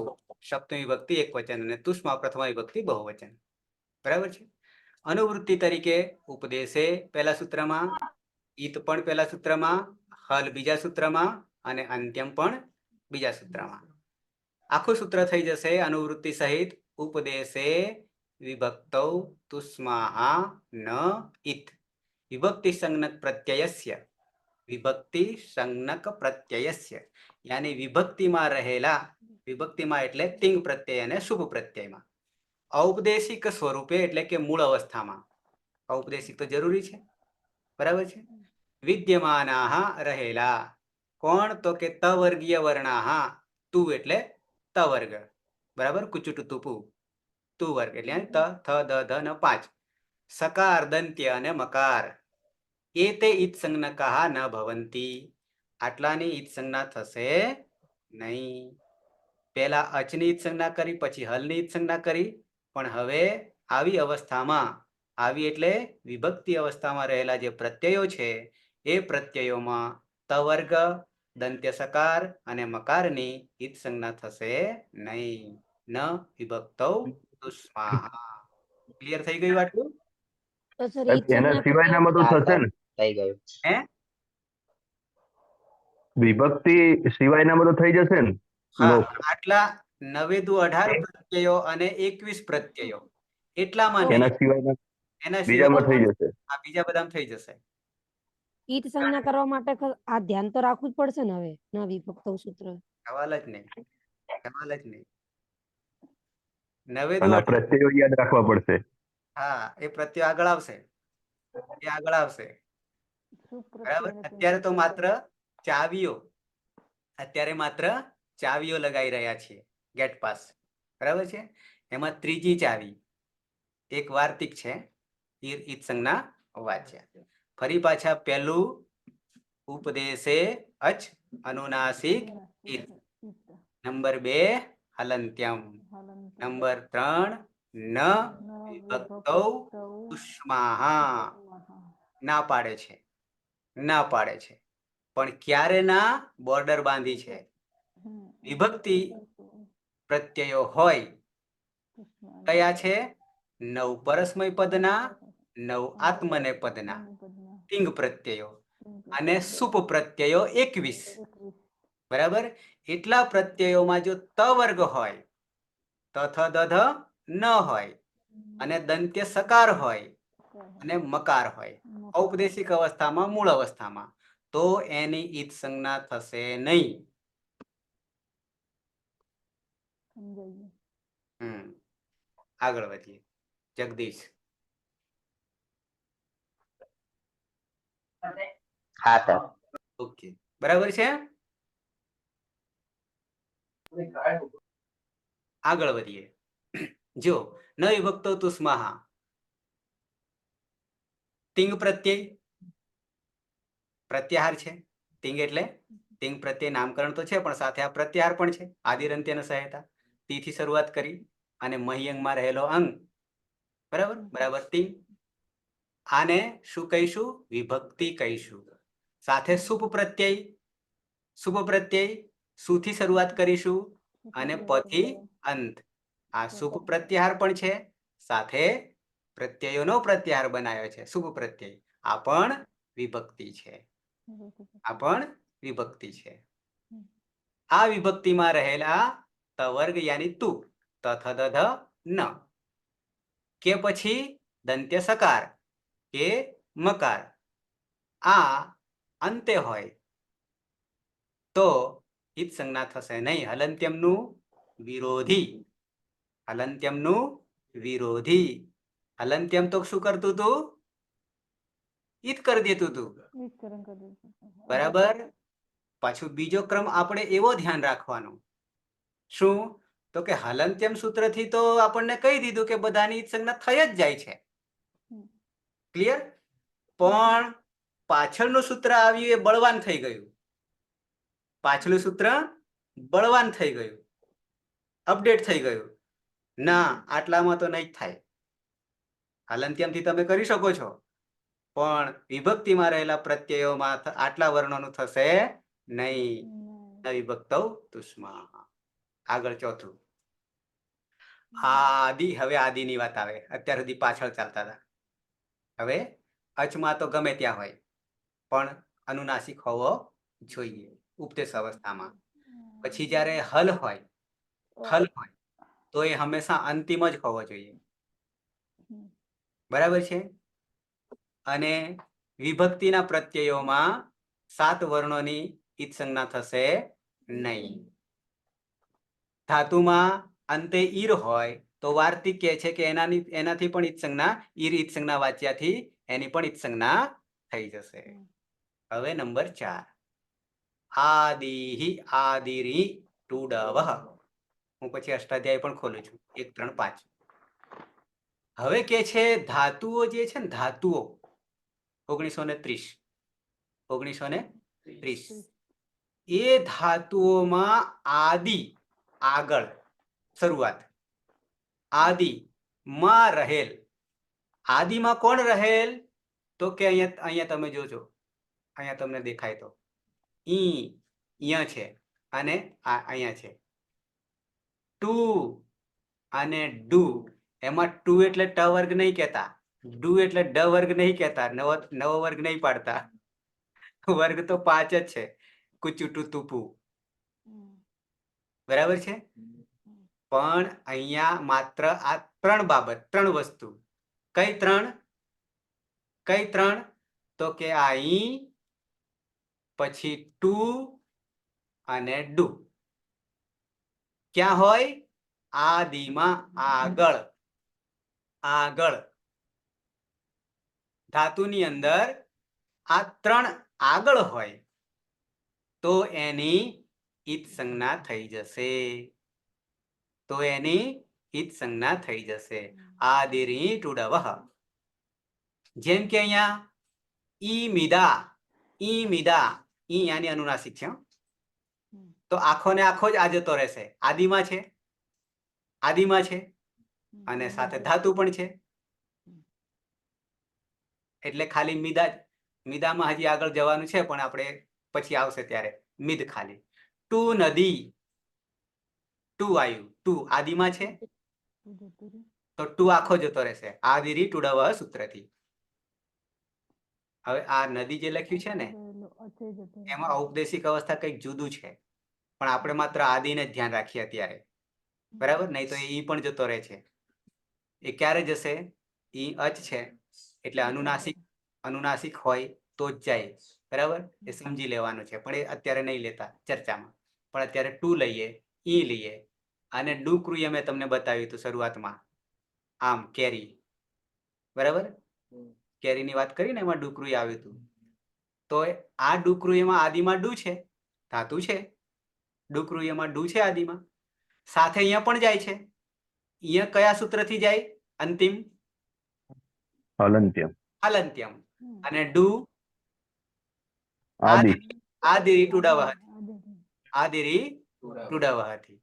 સપ્તમી વિભક્તિ એકવચન અને તુષ્મા પ્રથમા વિભક્તિ બહુવચન, બરાબર છે. અનુવૃત્તિ તરીકે ઉપદેશે પહેલા સૂત્રમાં, ઈત પણ પહેલા સૂત્રમાં, હલ બીજા સૂત્રમાં અને અંત્યમ પણ બીજા સૂત્રમાં. આખું સૂત્ર થઈ જશે અનુવૃત્તિ સહિત. ઉપદેશે વિભક્તૌ તુષ્માહા ન ઈત વિભક્તિ સંજ્ઞક પ્રત્યયસ્ય, વિભક્તિ સંજ્ઞક પ્રત્યયસ્ય, યાની વિભક્તિમાં રહેલા, વિભક્તિમાં એટલે તિંગ પ્રત્યય અને શુભ પ્રત્યયમાં, ઔપદેશિક સ્વરૂપે એટલે કે મૂળ અવસ્થામાં. ઔપદેશિક તો જરૂરી છે, બરાબર છે. વિદ્યમાનાહ રહેલા. કોણ? તો કે ત વર્ગીય વર્ણાહ. તુ એટલે ત વર્ગ. બરાબર, કુચુટુ તુપુ તુ વર્ગ એટલે ત થ દ ધ ન 5. સકાર દંત્ય અને મકાર એ તે ઈત્સંજ્ઞકાહ ન ભવંતી. આટલાની ઈત્સંજ્ઞા થશે નહીં. પહેલા અચની ઈત્સંજ્ઞા કરી, પછી હલની ઈત્સંજ્ઞા કરી, પણ હવે આવી અવસ્થામાં, આવી એટલે વિભક્તિ અવસ્થામાં રહેલા જે પ્રત્યયો છે એ પ્રત્યયોમાં તવર્ગ, દંત્ય સકાર અને મકારની ઈત્સંજ્ઞા થશે નહીં. ન વિભક્તૌ તુષ્માહા. ક્લિયર થઈ ગયું આટલું? તો સર સાહેબ, ઈચ્છા એના ના સિવાયનામાં તો હા થશે સર ને? થઈ ગયું. હે? વિભક્તિ સિવાયનામાં તો થઈ જશે ને? હા, લોક. આટલા 9 દુ 18 પ્રત્યયો અને 21 પ્રત્યયો એટલામાં એના નહીં. સિવાયના એના બીજામાં થઈ સિવાય જશે. આ બીજા બધામાં થઈ જશે. ઈત સંજ્ઞા કરવા માટે આ ધ્યાન તો રાખવું જ પડશે ને હવે ના વિભક્તૌ સૂત્ર. સવાલ જ નહીં. સવાલ જ નહીં. 9 દુ અને આ 18. પ્રત્યયો યાદ રાખવા પડશે. હા, એ પ્રત્યય આગળ આવશે. એ આગળ આવશે. બરાબર. સુપ્રત્યય અત્યારે તો માત્ર ચાવીઓ લગાવી રહ્યા છીએ. Gate pass. બરાબર છે. એમાં ત્રીજી ચાવી એક વાર્તિક છે, ઈત સંજ્ઞા વાચ્ય. ફરી પાછા પહેલું ઉપદેશે અચ અનુનાસિક ઈત. નંબર 2 હલંત્યમ. નંબર 3 ન વિભક્તૌ તુષ્માહા. ના પાડે છે. ના પાડે છે. પણ ક્યારે ના? બોર્ડર બાંધી છે. વિભક્તિ પ્રત્યયો હોય કયા છે? 9 પરસ્મય પદના, 9 આત્મને પદના તિંગ પ્રત્યયો અને સુપ પ્રત્યયો 21. બરાબર. એટલા પ્રત્યયોમાં જો ત વર્ગ હોય, ત થ દ ધ ન હોય અને દંત્ય સકાર હોય અને મકાર હોય ઔપદેશિક અવસ્થામાં, મૂળ અવસ્થામાં, તો એની ઈત સંજ્ઞા થશે નહીં. આગળ વધીએ. જગદીશ. હા સર. ઓકે, બરાબર છે. આગળ વધીએ. જો ન વિભક્તો તુષ્માહા. તિંગ પ્રત્યય પ્રત્યાહાર છે. તિંગ એટલે તિંગ પ્રત્યય નામકરણ તો છે, પણ સાથે આ પ્રત્યાહાર પણ છે. આદિરંત્યની સહાયતા તી થી શરૂઆત કરી અને મહ્યંગમાં રહેલો અંગ. બરાબર. બરાબર. તિંગ. આને શું કહીશું? વિભક્તિ કહીશું. સાથે સુપ પ્રત્યય. સુપ પ્રત્યય સુથી શરૂઆત કરીશું અને પથી અંત. આ સુપ પ્રત્યાહાર પણ છે, સાથે પ્રત્યયોનો પ્રત્યાહાર બનાવ્યો છે સુપ પ્રત્યય. આ પણ વિભક્તિ છે. આ પણ વિભક્તિ છે. આ વિભક્તિમાં રહેલા તવર્ગ યાની તુ, ત થ દ ધ ન, કે પછી દંત્ય સકાર કે મકાર આ અંતે હોય તો ઈત સંજ્ઞા થશે નહીં. હલંત્યમનું વિરોધી. હલંત્યમનું વિરોધી. હલંત્યમ તો શું કરતું હતું? ઈત કરી દેતું હતું. બરાબર. પાછું બીજો ક્રમ આપણે એવો ધ્યાન રાખવાનો. શું? તો કે હલંત્યમ સૂત્રથી તો આપણને કહી દીધું કે બધાની ઈત સંજ્ઞા થઈ જ જાય છે. ક્લિયર? પણ પાછળનું સૂત્ર આવ્યું એ બળવાન થઈ ગયું. પાછલું સૂત્ર બળવાન થઈ ગયું, અપડેટ થઈ ગયું. ના, આટલામાં તો નહીં જ થાય. હલંત્યમથી તમે કરી શકો છો, પણ વિભક્તિમાં રહેલા પ્રત્યયોમાં આટલા વર્ણોનું થશે નહીં. ન વિભક્તૌ તુષ્માહા. આગળ ચોથું. આદિ. હવે આદિની વાત આવે. અત્યાર સુધી પાછળ ચાલતા હતા. હવે અચમાં તો ગમે ત્યાં હોય, પણ અનુનાસિક હોવો જોઈએ ઉપદેશ અવસ્થામાં. પછી જ્યારે હલ હોય તો એ હંમેશા અંતિમ જ હોવો જોઈએ. બરાબર છે. અને વિભક્તિના પ્રત્યયોમાં 7 વર્ણોની ઈત સંજ્ઞા થશે નહીં. ધાતુમાં અંતે ઈર હોય તો વાર્તિક કહે છે કે એનાથી પણ ઈત સંજ્ઞા, ઈર ઈત સંજ્ઞા વાચ્યાથી એની પણ ઈત સંજ્ઞા થઈ જશે. હવે નંબર 4, આદિહિ આદિરી ટુડવઃ. હું પછી અષ્ટાધ્યાય પણ ખોલું છું, 1, 3, 5. હવે કે છે ધાતુઓ જે છે ને, ધાતુઓ 1930 એ ધાતુઓમાં આદિ આગળ શરૂઆત, આદિ માં રહેલ, આદિમાં કોણ રહેલ? તો કે અહીંયા તમે જોજો, અહીંયા તમને દેખાય તો અહીંયા છે અને અહીંયા છે. ટુ અને ડુ, એમાં ટુ એટલે ટ વર્ગ નહીં કહેતા, ડુ એટલે ડ વર્ગ નહીં કહેતા, નવો વર્ગ નહીં પાડતા. વર્ગ તો 5 જ છે, કુચુટુ તુપુ, બરાબર છે. પણ અહીંયા માત્ર આ 3 બાબત, 3 વસ્તુ. કઈ 3? કઈ 3? તો કે આ ઈ, પછી ટુ અને ડુ. ક્યાં હોય? આદિમાં આગળ, આગળ ધાતુની અંદર આ 3 આગળ હોય તો એની ઈત સંજ્ઞા થઈ જશે. તો એની ઈત સંજ્ઞા થઈ જશે. આદિરી ટુડવઃ. જેમ કે અહીંયા ઈ મિદા, ઈ મિદા, ઈ યાની અનુનાસિક છે, તો આખો ને આખો જ આ જતો રહેશે. આદિમાં છે, આદિમાં છે અને સાથે ધાતુ પણ છે, એટલે ખાલી મિદા જ. મિદામાં હજી આગળ જવાનું છે પણ આપણે પછી આવશે ત્યારે. મિદ ખાલી. ટુ નદી, ટુ આવ્યું, ટુ આદિમાં છે તો ટુ આખો જતો રહેશે. આદિરી ટુડવઃ સૂત્રથી. હવે આ નદી જે લખ્યું છે ને એમાં ઔપદેશિક અવસ્થા કંઈક જુદું છે, પણ આપણે માત્ર આદિને જ ધ્યાન રાખીએ અત્યારે, બરાબર? નહીં તો ઈ પણ જતો રહે છે. એ ક્યારે જશે? ઈ અચ છે એટલે અનુનાસિક હોય તો જ જાય, બરાબર? એ સમજી લેવાનું છે, પણ એ અત્યારે નહીં લેતા ચર્ચામાં. પણ અત્યારે ટુ લઈએ, ઈ લઈએ, અને ડુકૃએ મેં તમને બતાવ્યું હતું શરૂઆતમાં, આમ કેરી, બરાબર? કેરીની વાત કરીને એમાં ડુકૃ આવ્યું હતું. તો આ ડુકૃમાં આદિમાં ડુ છે, ધાતુ છે. ડુકૃમાં ડુ છે આદિમાં, સાથે અહીંયા પણ જાય છે. અહીંયા કયા સૂત્રથી જાય? અંતિમ હલંત્યમ. હલંત્યમ. અને ડુ આદિ. આદિરી ટુડવઃ, આદિરી ટુડવઃથી,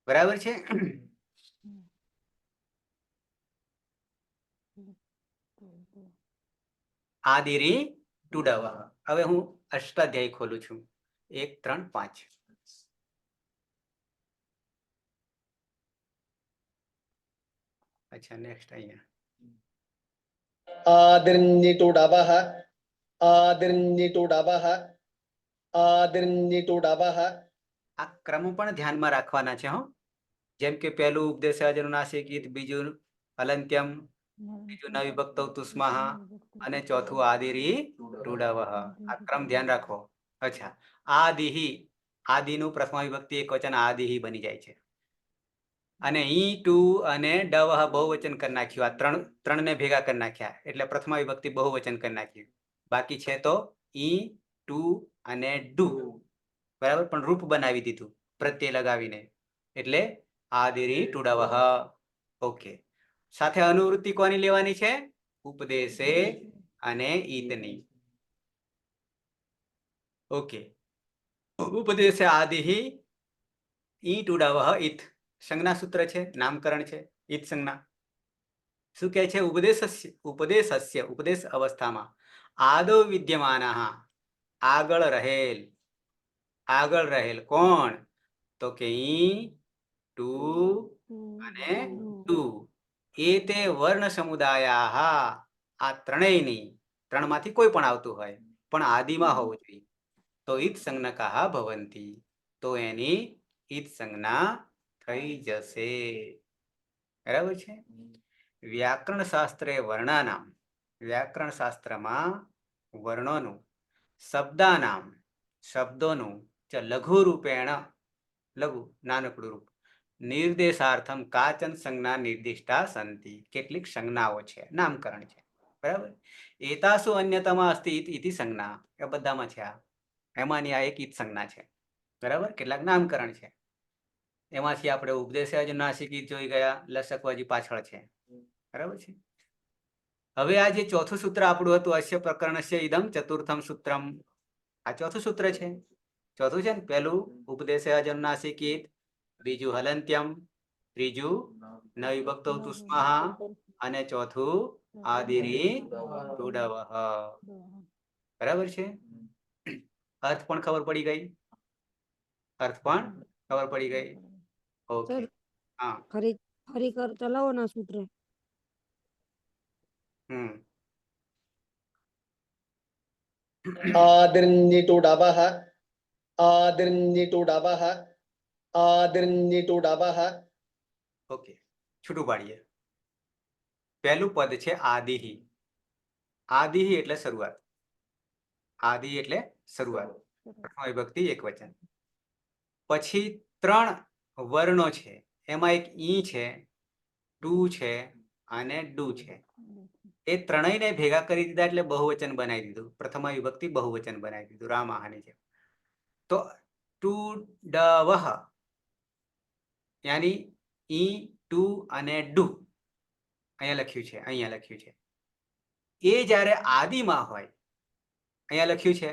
બરાબર છે? આદિરી ટુડવઃ. હવે હું અષ્ટાધ્યાય ખોલું છું, 1, 3, 5. અચ્છા, નેક્સ્ટ અહીંયા આદિર્નિટુડવઃ, આદિર્નિટુડવઃ, આદિર્નિટુડવઃ. આ ક્રમ પણ ધ્યાનમાં રાખવાના છે હો. જેમ કે પહેલું ઉપદેશાજ અનુનાસિક ઈત, બીજું હલંત્યમ, બીજું ન વિભક્તૌ તુસ્માહ અને ચોથું આદિરી ટુડવઃ. આ ક્રમ ધ્યાન રાખો. અચ્છા, આદિહિ, આદિનું પ્રથમા વિભક્તિ એકવચન આદિહિ બની જાય છે. અને ઈ ટુ અને ડવઃ બહુવચન કરી નાખ્યું. આ ત્રણને ભેગા કરી નાખ્યા એટલે પ્રથમા વિભક્તિ બહુવચન કરી નાખ્યું. બાકી છે તો ઈ, ટુ અને ડુ, બરાબર? પણ રૂપ બનાવી દીધું પ્રત્યય લગાવીને, એટલે આદિરી ટુડવઃ. ઓકે. સાથે અનુવૃત્તિ કોની લેવાની છે? ઉપદેશે અને ઈતની. ઓકે. ઉપદેશે આદિહિ ઈ ટુડવઃ ઈત. સંજ્ઞા સૂત્ર છે, નામકરણ છે, ઈત સંજ્ઞા. શું કહે છે? ઉપદેશ અવસ્થામાં આદૌ વિદ્યમાનઃ, આગળ રહેલ કોણ? તો કે ઈ, ટુ અને ડુ. એ તે વર્ણ સમુદાયા, આ ત્રણેયની, ત્રણમાંથી કોઈ પણ આવતું હોય પણ આદિમાં હોવું જોઈએ તો ઈત સંજ્ઞકાઃ ભવંતિ. તો એની ઈત સંજ્ઞા થઈ જશે, બરાબર છે? વ્યાકરણ શાસ્ત્રે વર્ણાનામ, વ્યાકરણ શાસ્ત્રમાં વર્ણોનું, શબ્દાનામ, શબ્દોનું, લઘુ રૂપેણ, લઘુ નાનકડું રૂપ, નિર્દેશાર્થમ કાચન સંજ્ઞા નિર્દિષ્ટા સંતિ, કેટલીક સંજ્ઞાઓ છે, નામકરણ છે, બરાબર. એતાસુ અન્યતમા અસ્તિ ઇતિ સંજ્ઞા, એ બધામાં છે. આ એમાંની આ એક ઈત સંજ્ઞા છે. બરાબર. કેટલાક નામકરણ છે. એમાંથી આપણે ઉપદેશ નાસિક ઈત જોઈ ગયા, લસક હજી પાછળ છે. બરાબર છે. હવે આ જે ચોથું સૂત્ર આપણું હતું, અસ્ય પ્રકરણસ્ય ઇદમ ચતુર્થમ સૂત્રમ, આ ચોથું સૂત્ર છે. ચોથું છે ને, પહેલું ઉપદેશ નાસિક ઈત, બીજું હલંત્યમ, ત્રીજું ન વિભક્તો તુષ્મા, અને ચોથું આદિની તુડવઃ. બરાબર છે. અર્થ પણ ખબર પડી ગઈ. અર્થ પણ ખબર પડી ગઈ. ઓકે. સર હા. ફરી કર ચલાવો ના સૂત્ર. आदिर्निटुडवः आदिर्निटुडवः आदिर्निटुडवः ઓકે, છૂટું પાડીએ. પહેલું પદ છે આદિહિ. આદિહિ એટલે શરૂઆત. આદિ એટલે શરૂઆત. પ્રથમ વિભક્તિ એકવચન. પછી 3 વર્ણો છે. એમાં એક ઈ છે, ટુ છે અને ડુ છે. એ ત્રણેયને ભેગા કરી દીધા એટલે બહુવચન બનાવી દીધું. પ્રથમ વિભક્તિ બહુવચન બનાવી દીધું, રામાહાની જેમ. તો ટુ ડવઃ યાની ઈ, ટુ અને ડુ અહીંયા લખ્યું છે. અહીંયા લખ્યું છે. એ જ્યારે આદિમાં હોય, અહીંયા લખ્યું છે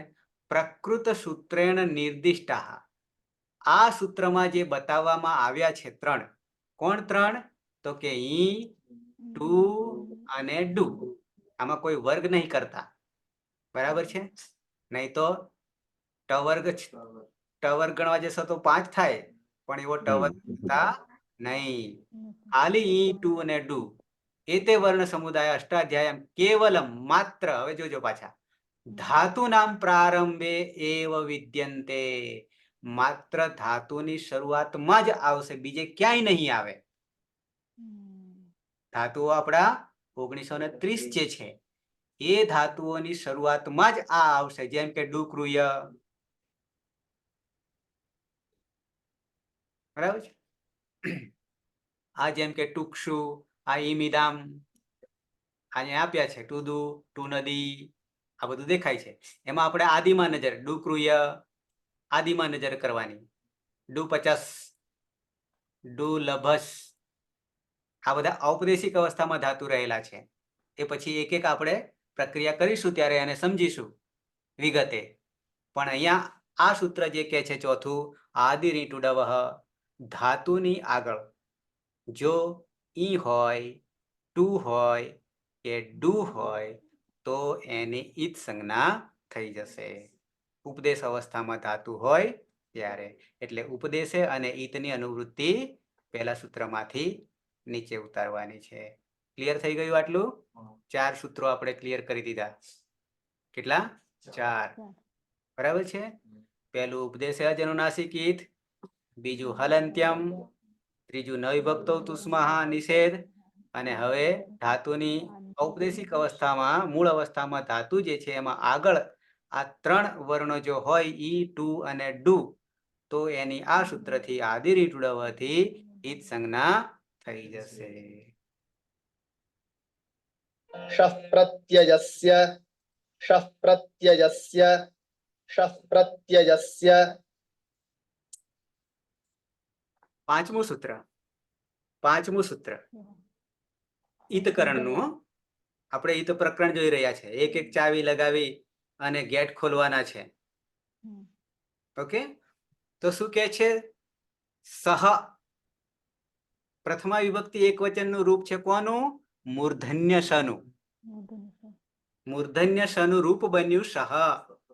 પ્રકૃત સૂત્રેણ નિર્દિષ્ટાઃ. આ સૂત્રમાં જે બતાવવામાં આવ્યા છે 3, કોણ 3? તો કે ઈ, ટુ અને ડુ. આમાં કોઈ વર્ગ નહીં કરતા. બરાબર છે. નહીં તો ટવર્ગ ગણવા જશો તો 5 થાય, પણ એવો ટવર્ગ કરતા નહીં. ખાલી ઈ, ટુ અને ડુ એતે વર્ણ સમુદાય અષ્ટાધ્યાયમ કેવલમ માત્ર, હવે જોજો પાછા, ધાતુ નામ પ્રારંભે એવ વિદ્યન્તે. માત્ર ધાતુની શરૂઆતમાં જ આવશે, બીજે ક્યાંય નહીં આવે. ધાતુઓ આપણા 1930 જે છે એ ધાતુઓની શરૂઆતમાં જ આ આવશે. જેમ કે ડુક્રુય. બરાબર છે. આ જેમ કે ટુક્ષુ, આ ઈમિદામ, અહીંયા આપ્યા છે ટુદુ, ટુ નદી, આ બધું દેખાય છે. એમાં આપણે આદિમાં નજર, ડુક્રુય આદિમાં નજર કરવાની. ડુ 50, ડુ લભસ, આ બધા ઔપદેશિક અવસ્થામાં ધાતુ રહેલા છે. એ પછી એક એક આપણે પ્રક્રિયા કરીશું ત્યારે એને સમજીશું વિગતે. પણ અહીંયા આ સૂત્ર જે કહે છે ચોથું, આદિની ટુડવઃ, ધાતુની આગળ જો ઈ હોય, ટુ હોય કે ડુ હોય તો એની ઈત સંજ્ઞા થઈ જશે. ઉપદેશ અવસ્થામાં ધાતુ હોય ત્યારે. એટલે ઉપદેશે અને ઈતની અનુવૃત્તિ પહેલા સૂત્રમાંથી નીચે ઉતારવાની છે. ક્લિયર થઈ ગયું આટલું? 4 સૂત્રો આપણે ક્લિયર કરી દીધા. કેટલા? 4. બરાબર છે. પહેલું ઉપદેશે અજનુનાસિક ઈત, બીજું હલંત્યમ, ત્રીજું ન વિભક્તો તુષ્મા નિષેધ, અને હવે ધાતુની ઔપદેશિક અવસ્થામાં, મૂળ અવસ્થામાં ધાતુ જે છે એમાં આગળ આ 3 વર્ણો જો હોય, ઈ, ટુ અને ડુ, તો એની આ સૂત્રથી આદિની ટુડવથી ઈત સંજ્ઞા થઈ જશે. शः प्रत्ययस्य शः प्रत्ययस्य शः प्रत्ययस्य. પાંચમું સૂત્ર ઈતકરણનું. આપણે ઈત પ્રકરણ જોઈ રહ્યા છે. એક એક ચાવી લગાવી અને ગેટ ખોલવાના છે. ઓકે. તો શું કહે છે? સહ. પ્રથમા વિભક્તિ એકવચનનું રૂપ છે કોનું? મૂર્ધન્ય શનું. મૂર્ધન્ય શનું રૂપ બન્યું સહ.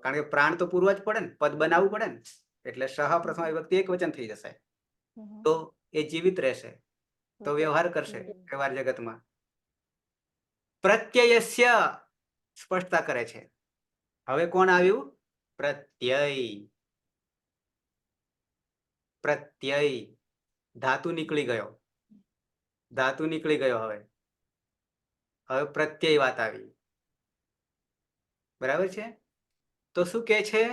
કારણ કે પ્રાણ તો પૂરવા જ પડે ને, પદ બનાવવું પડે ને. એટલે સહ પ્રથમા વિભક્તિ એકવચન થઈ જશે. તો એ જીવિત રહેશે, તો વ્યવહાર કરશે વ્યવહાર જગતમાં. પ્રત્યયસ્ય સ્પષ્ટતા કરે છે. હવે કોણ આવ્યું? પ્રત્યય. પ્રત્યય. ધાતુ નીકળી ગયો. ધાતુ નીકળી ગયો. હવે પ્રત્યય વાત આવી. બરાબર છે. તો શું કહે છે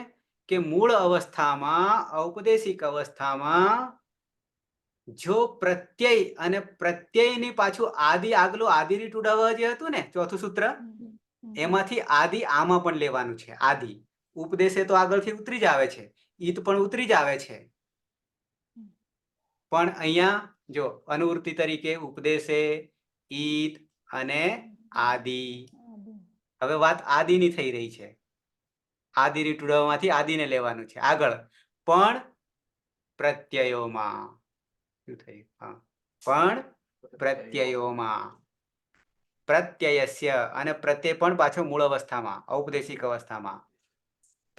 કે મૂળ અવસ્થામાં, ઔપદેશિક અવસ્થામાં જો પ્રત્યય અને પ્રત્યયની પાછું આદિ આગલું આદિની ટુડવઃ જે હતું ને ચોથું સૂત્ર, એમાંથી આદિ આમાં પણ લેવાનું છે. આદિ ઉપદેશે તો આગળથી ઉતરી જ આવે છે, ઈત પણ ઉતરી જ આવે છે, પણ અહીંયા જો અનુવૃત્તિ તરીકે ઉપદેશે, ઈત અને આદિ. હવે વાત આદિની થઈ રહી છે. આદિ રીટુડામાંથી આદિને લેવાનું છે આગળ, પણ પ્રત્યયોમાં શું થયું? હા, પણ પ્રત્યયોમાં પ્રત્યયસ્ય, અને પ્રત્યય પણ પાછો મૂળ અવસ્થામાં, ઔપદેશિક અવસ્થામાં.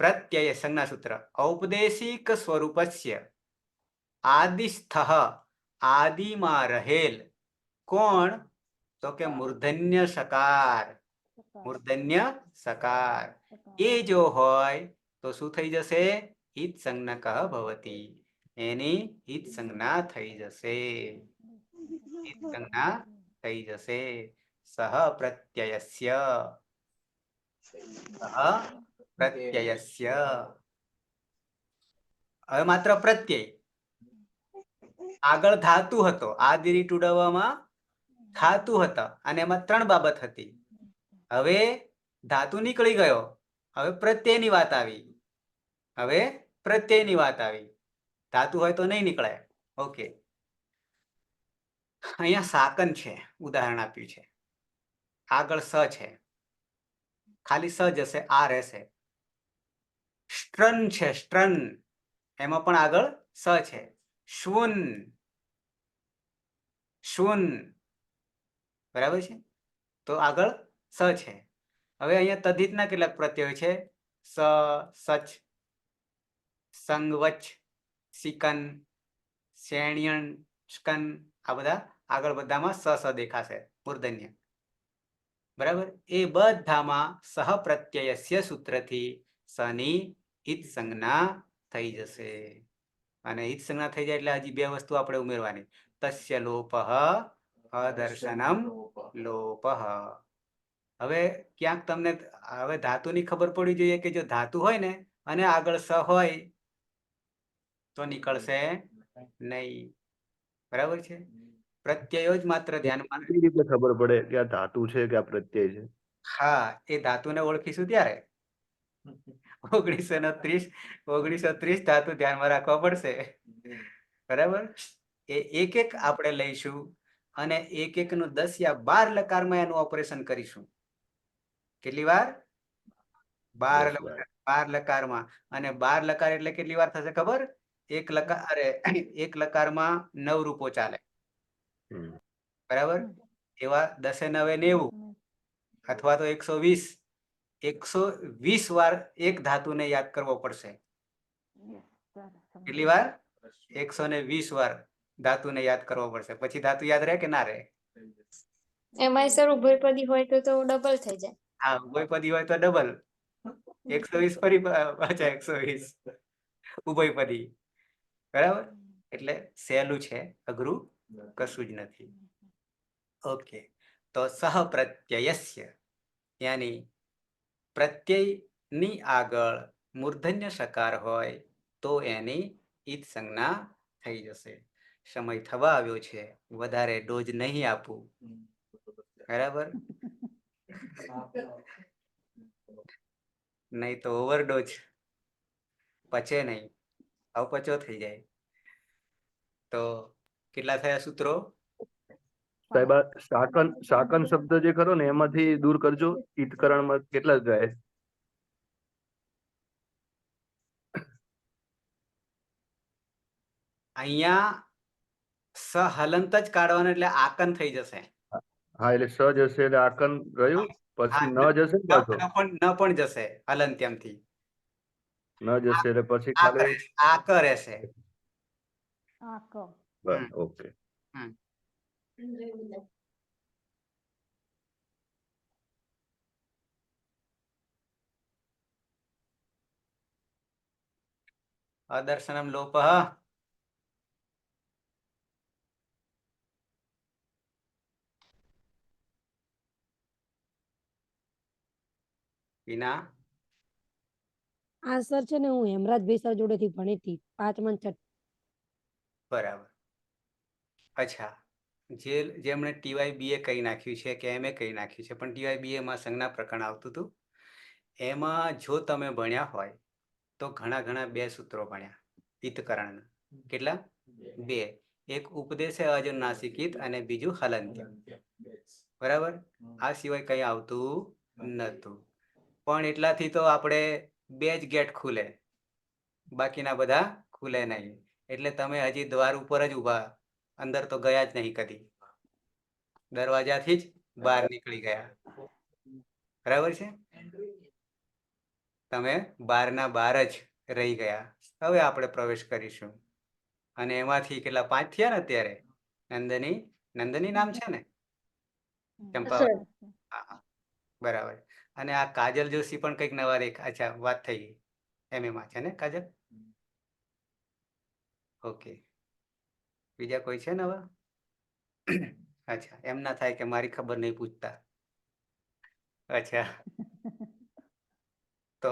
પ્રત્યય સંજ્ઞા સૂત્ર ઔપદેશિક સ્વરૂપસ્ય આદિસ્થઃ, આદિમાં રહેલ કોણ? તો કે મૂર્ધન્ય સકાર. મૂર્ધન્ય સકાર એ જો હોય તો શું થઈ જશે? ઈત સંજ્ઞક ભવતી, એની ઈત સંજ્ઞા થઈ જશે. ઈત સંજ્ઞા થઈ જશે. સહ પ્રત્યયસ્ય, સહ પ્રત્યયસ્ય. હવે માત્ર પ્રત્યય, આગળ ધાતુ હતો, આદિ રીટુડાવામાં ધાતુ હતા અને એમાં 3 બાબત હતી. હવે ધાતુ નીકળી ગયો, હવે પ્રત્યયની વાત આવી. હવે પ્રત્યયની વાત આવી. ધાતુ હોય તો નહીં નીકળે. ઓકે, અહીંયા સાકન છે, ઉદાહરણ આપ્યું છે. આગળ સ છે, ખાલી સ જશે, આ રહેશે. સ્ટ્રન છે, સ્ટ્રન, એમાં પણ આગળ સ છે. શ્વુન, શ્વુન, બરાબર છે, તો આગળ સ છે. હવે અહીંયા તદ્ધિતના કેટલાક પ્રત્યયો છે. સ, સચ, સંગવચ, સિકન, શેણ્યણ, સ્કન, આ બધા આગળ બધામાં સ દેખાશે, મૂર્ધન્ય. બરાબર, એ બધામાં સહ પ્રત્યયસ્ય સૂત્રથી સની ઈત સંજ્ઞા થઈ જશે. અને ઈત સંજ્ઞા થઈ જાય એટલે હજી 2 વસ્તુ આપણે ઉમેરવાની. તસ્ય લોપઃ અદર્શનમ લોપઃ. હવે ક્યાંક તમને હવે ધાતુની ખબર પડવી જોઈએ કે જો ધાતુ હોય ને અને આગળ સ હોય તો નીકળશે નહીં. બરાબર છે, પ્રત્યયો જ માત્ર ધ્યાનમાં. કેવી રીતે ખબર પડે કે આ ધાતુ છે કે આ પ્રત્યય છે? હા, એ ધાતુને ઓળખીશું ત્યારે. 1930 ધાતુ ધ્યાનમાં રાખવા પડશે. બરાબર, એ એક એક આપણે લઈશું અને એક એક નું 10 યા 12 લકારમાં એનું ઓપરેશન કરીશું. કેટલી વાર? 12 10 વાર. 12 લકારમાં. અને 12 લકાર એટલે કેટલી વાર થશે ખબર? એક લકાર, અરે એક લકારમાં 9 રૂપો ચાલે. હમ. બરાબર, એવા 10 9 90 અથવા તો 120. 120 વાર એક ધાતુને યાદ કરવો પડશે. કેટલી વાર? 120 વાર ધાતુને યાદ કરવો પડશે. પછી ધાતુ યાદ રહે કે ના રહે? એમાંય સર ઉભયપદી હોય તો ડબલ થઈ જાય. હા, ઉભયપદી હોય તો ડબલ. 120 ફરી પાછા 120 ઉભયપદી. બરાબર, એટલે સહેલું છે, અઘરું કશું જ નથી. ઓકે, તો સહ પ્રત્યયસ્ય યાની પ્રત્યયની આગળ મૂર્ધન્ય સકાર હોય તો એની ઈત સંજ્ઞા થઈ જશે. સમય થવા આવ્યો છે, વધારે ડોઝ નહીં આપું. બરાબર, નહીં તો ઓવરડોઝ પચે નહીં, અપચો થઈ જાય. તો કેટલા થયા સૂત્રો? સાહેબ, આ શાકન શબ્દ જે ખરો ને એમાંથી દૂર કરજો. ઈતકરણમાં કેટલા જાય? અહીંયા સહલંત જ કાઢવાનું એટલે આકન થઈ જશે. હા, એટલે સ જશે એટલે આકન રહ્યું, પછી ન જશે ને પાછો. ન પણ જશે હલંત્યમથી. ન જશે એટલે પછી આક ખાલી રહેશે, આક રહેશે. બસ, ઓકે. અદર્શનમ લોપઃ. વિના આ સર છે ને હું હેમરાજભાઈ સર જોડેથી ભણી હતી 5મા ને 6. બરાબર. અચ્છા, જેમણે ટીવાય બીએ કહી નાખ્યું છે કે એમએ કહી નાખ્યું છે, પણ ટીવાય બીએ માં સંજ્ઞા પ્રકરણ આવતું હતું. એમાં જો તમે ભણ્યા હોય તો ઘણા 2 સૂત્રો ભણ્યા ઈતકરણના. કેટલા? 2. એક ઉપદેશે અજનુનાસિક ઈત અને બીજું હલંત્યમ. બરાબર? આ સિવાય કંઈ આવતું નતું. પણ એટલાથી તો આપણે 2 જ ગેટ ખુલે, બાકીના બધા ખુલે નહીં. એટલે તમે હજી દ્વાર ઉપર જ ઊભા, અંદર તો ગયા જ નહીં કદી. દરવાજાથી જ બહાર નીકળી ગયા. બરાબર છે? તમે બહારના બહાર જ રહી ગયા. હવે આપણે પ્રવેશ કરીશું. અને એમાંથી કેટલા 5 થયા ને અત્યારે? નંદની નામ છે ને? ચંપાવતી. હા, બરાબર. અને આ કાજલ જોશી પણ કંઈક નવા અચ્છા વાત થઈ ગઈ. એમએમાં છે ને કાજલ? ઓકે. બીજા કોઈ છે નવા? અચ્છા, એમ ના થાય કે મારી ખબર નહીં પૂછતા. અચ્છા, તો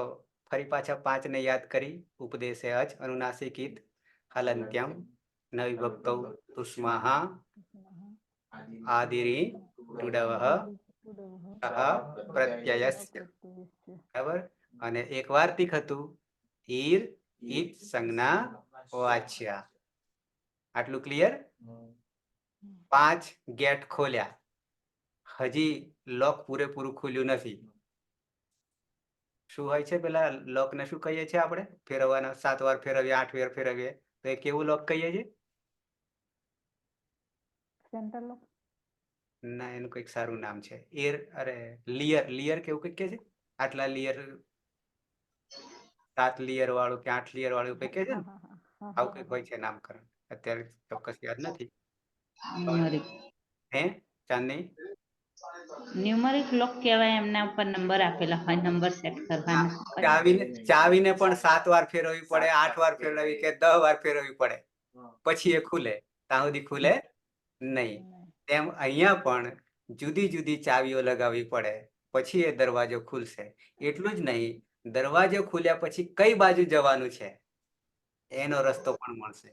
ફરી પાછા 5 ને યાદ કરી. ઉપદેશે અજ, અનુનાસિક ઈત, હલંત્યમ, ન વિભક્તૌ તુષ્માહા, આદિરી ટુડવઃ, પ્રત્યયસ્ય. બરાબર? અને એક વાર્તિક હતું, ઈર ઈત સંજ્ઞા વાચ્યા. આટલું ક્લિયર? 5 ગેટ ખોલ્યા. હજી લોક પૂરેપૂરું ખુલ્યું નથી. શું હોય છે પેલા લોક ને શું કહીએ છીએ આપણે? ફેરવવાના 7 વાર ફેરવીએ, 8 વાર ફેરવીએ તો એ કેવું લોક કહીએ છીએ? સેન્ટર લોક. ના, એનું કંઈક સારું નામ છે. લિયર કેવું કંઈક કે છે. આટલા લિયર, 7 લિયર વાળું કે 8 લિયર વાળું કંઈક કે છે ને? આવું કંઈક હોય છે નામકરણ. અત્યારે ચોક્કસ યાદ નથી. હે ચાંદની? ન્યુમરિક લોક કહેવાય, એમના ઉપર નંબર આપેલા હોય, નંબર સેટ કરવાના. ચાવીને પણ 7 વાર ફેરવવી પડે, 8 વાર ફેરવવી કે 10 વાર ફેરવવી પડે, પછી એ ખુલે. ત્યાં સુધી ખુલે નહીં. તેમ અહીંયા પણ જુદી જુદી ચાવીઓ લગાવવી પડે, પછી એ દરવાજો ખુલશે. એટલું જ નહીં, દરવાજો ખુલ્યા પછી કઈ બાજુ જવાનું છે એનો રસ્તો પણ મળશે,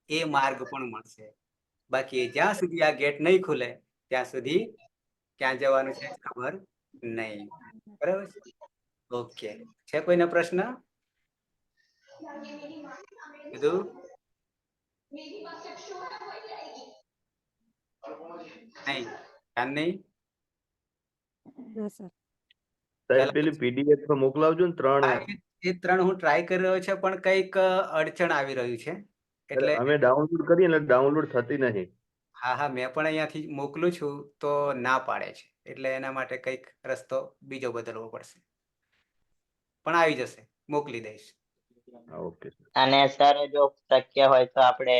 એ માર્ગ પણ મળશે. બાકી જ્યાં સુધી આ ગેટ નહીં ખુલે ત્યાં સુધી ક્યાં જવાનું છે ખબર નહીં. બરાબર? ઓકે. છે કોઈને પ્રશ્ન? કીધું? નહીં? ચાંદની? ના સર. સાહેબ પેલી પીડીએફ મોકલાવજો ને 3. એ 3 હું ટ્રાય કરી રહ્યો છે, પણ કંઈક અડચણ આવી રહ્યું છે. એટલે અમે ડાઉનલોડ કરીએ ને ડાઉનલોડ થતી નહીં. હા, મેં પણ અહીંયાથી મોકલું છું તો ના પાડે છે. એટલે એના માટે કંઈક રસ્તો બીજો બદલવો પડશે. પણ આવી જશે, મોકલી દઈશ. ઓકે. અને સર જો શક્ય હોય તો આપણે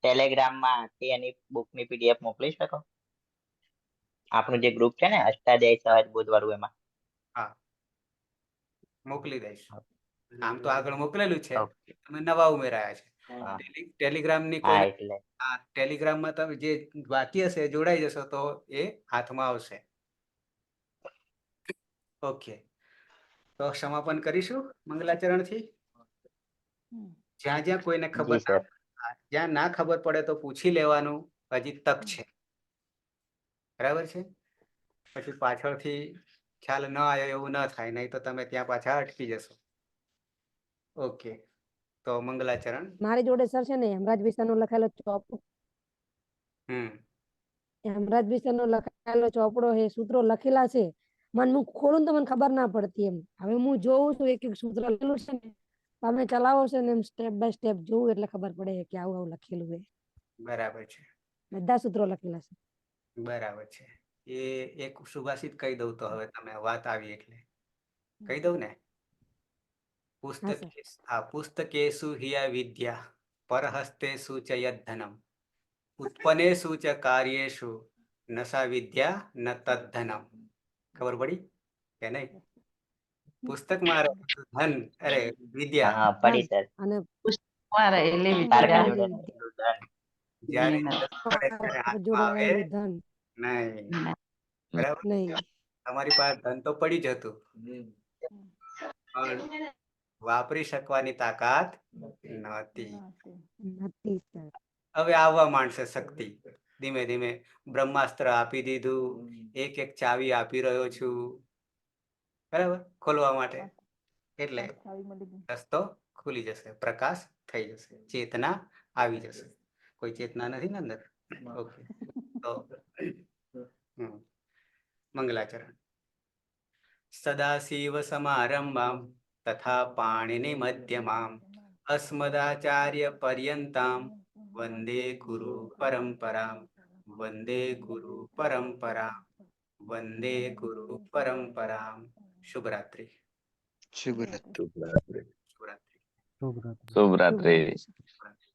ટેલિગ્રામમાં એની બુકની પીડીએફ મોકલી શકો? આપણું જે ગ્રુપ છે ને અષ્ટાધ્યાયી સહજ બોધવાળું, એમાં. હા, મોકલી દઈશ. આમ તો આગળ મોકલેલું છે, ઓકે. તમે નવા ઉમેરાયા છે. હા. ટેલિગ્રામની હા, કોઈ એટલે ટેલિગ્રામમાં તમે જે બાકી હશે જોડાઈ જશો તો એ હાથમાં આવશે. ઓકે, તો સમાપન કરીશું મંગલાચરણથી. જ્યાં જ્યાં કોઈને ખબર જી સર. જ્યાં ના ખબર પડે તો પૂછી લેવાનું, હજી તક છે. બરાબર છે? પછી પાછળથી ખ્યાલ ન આવ્યો એવું ન થાય, નહીં તો તમે ત્યાં પાછા અટકી જશો. ઓકે, તો મંગલાચરણ. મારી જોડે સર છે ને હેમરાજ વિસ્તારનો લખાયેલો ચોપડો, હેમરાજ વિસ્તારનો લખાયેલો ચોપડો એ સૂત્રો લખેલા છે. મને હું ખોલું તો મને ખબર ના પડતી એમ. હવે હું જોઉં છું એક સૂત્ર લખેલું છે ને, તમે ચલાવો છો ને એમ સ્ટેપ બાય સ્ટેપ જોઉં એટલે ખબર પડે કે આવું લખેલું છે. બરાબર છે. બધા સૂત્રો લખેલા છે. બરાબર છે. એ એક સુભાષિત કહી દઉં તો, હવે તમે વાત આવી એટલે કહી દઉં ને. પુસ્તકેષુ હિયા વિદ્યા પરહસ્તેષુ ચ યદ્ધનમ ઉત્પન્નેષુ ચ કાર્યેષુ ન સા વિદ્યા ન તદ્ધનમ. ખબર પડી કે નહીં? પુસ્તકમાં ધન, અરે વિદ્યા. હા, પડી સર. અને તારકા જોડે રહેલું ધન. જ્યારે જરૂર પડે ત્યારે હાથમાં આવે જોડાયેલું ધન નહીં. બરાબર? નહીં. તમારી પાસે ધન તો પડી જ હતું, પણ વાપરી શકવાની તાકાત નહોતી. નથી સર. હવે આવવા માંડશે શક્તિ. ધીમે ધીમે બ્રહ્માસ્ત્ર આપી દીધું, એક એક ચાવી આપી રહ્યો છું, બરાબર, ખોલવા માટે. એટલે ચાવી મળી ગઈ. રસ્તો ખુલી જશે, પ્રકાશ થઈ જશે, ચેતના આવી જશે. કોઈ ચેતના નથી ને અંદર? ઓકે. તો મંગલાચરણ. સદાશિવ સમારંભામ તથા પાણિનિ મધ્યમામ અસ્મદાચાર્ય પર્યંતામ વંદે ગુરુ પરંપરામ, વંદે ગુરુ પરંપરામ, વંદે ગુરુ પરંપરામ. શુભરાત્રિ. શુભરાત્રિ. શુભરાત્રિ. શુભરાત્રિ. શુભરાત્રિ. શુભરાત્રિ. શુભરાત્રિ.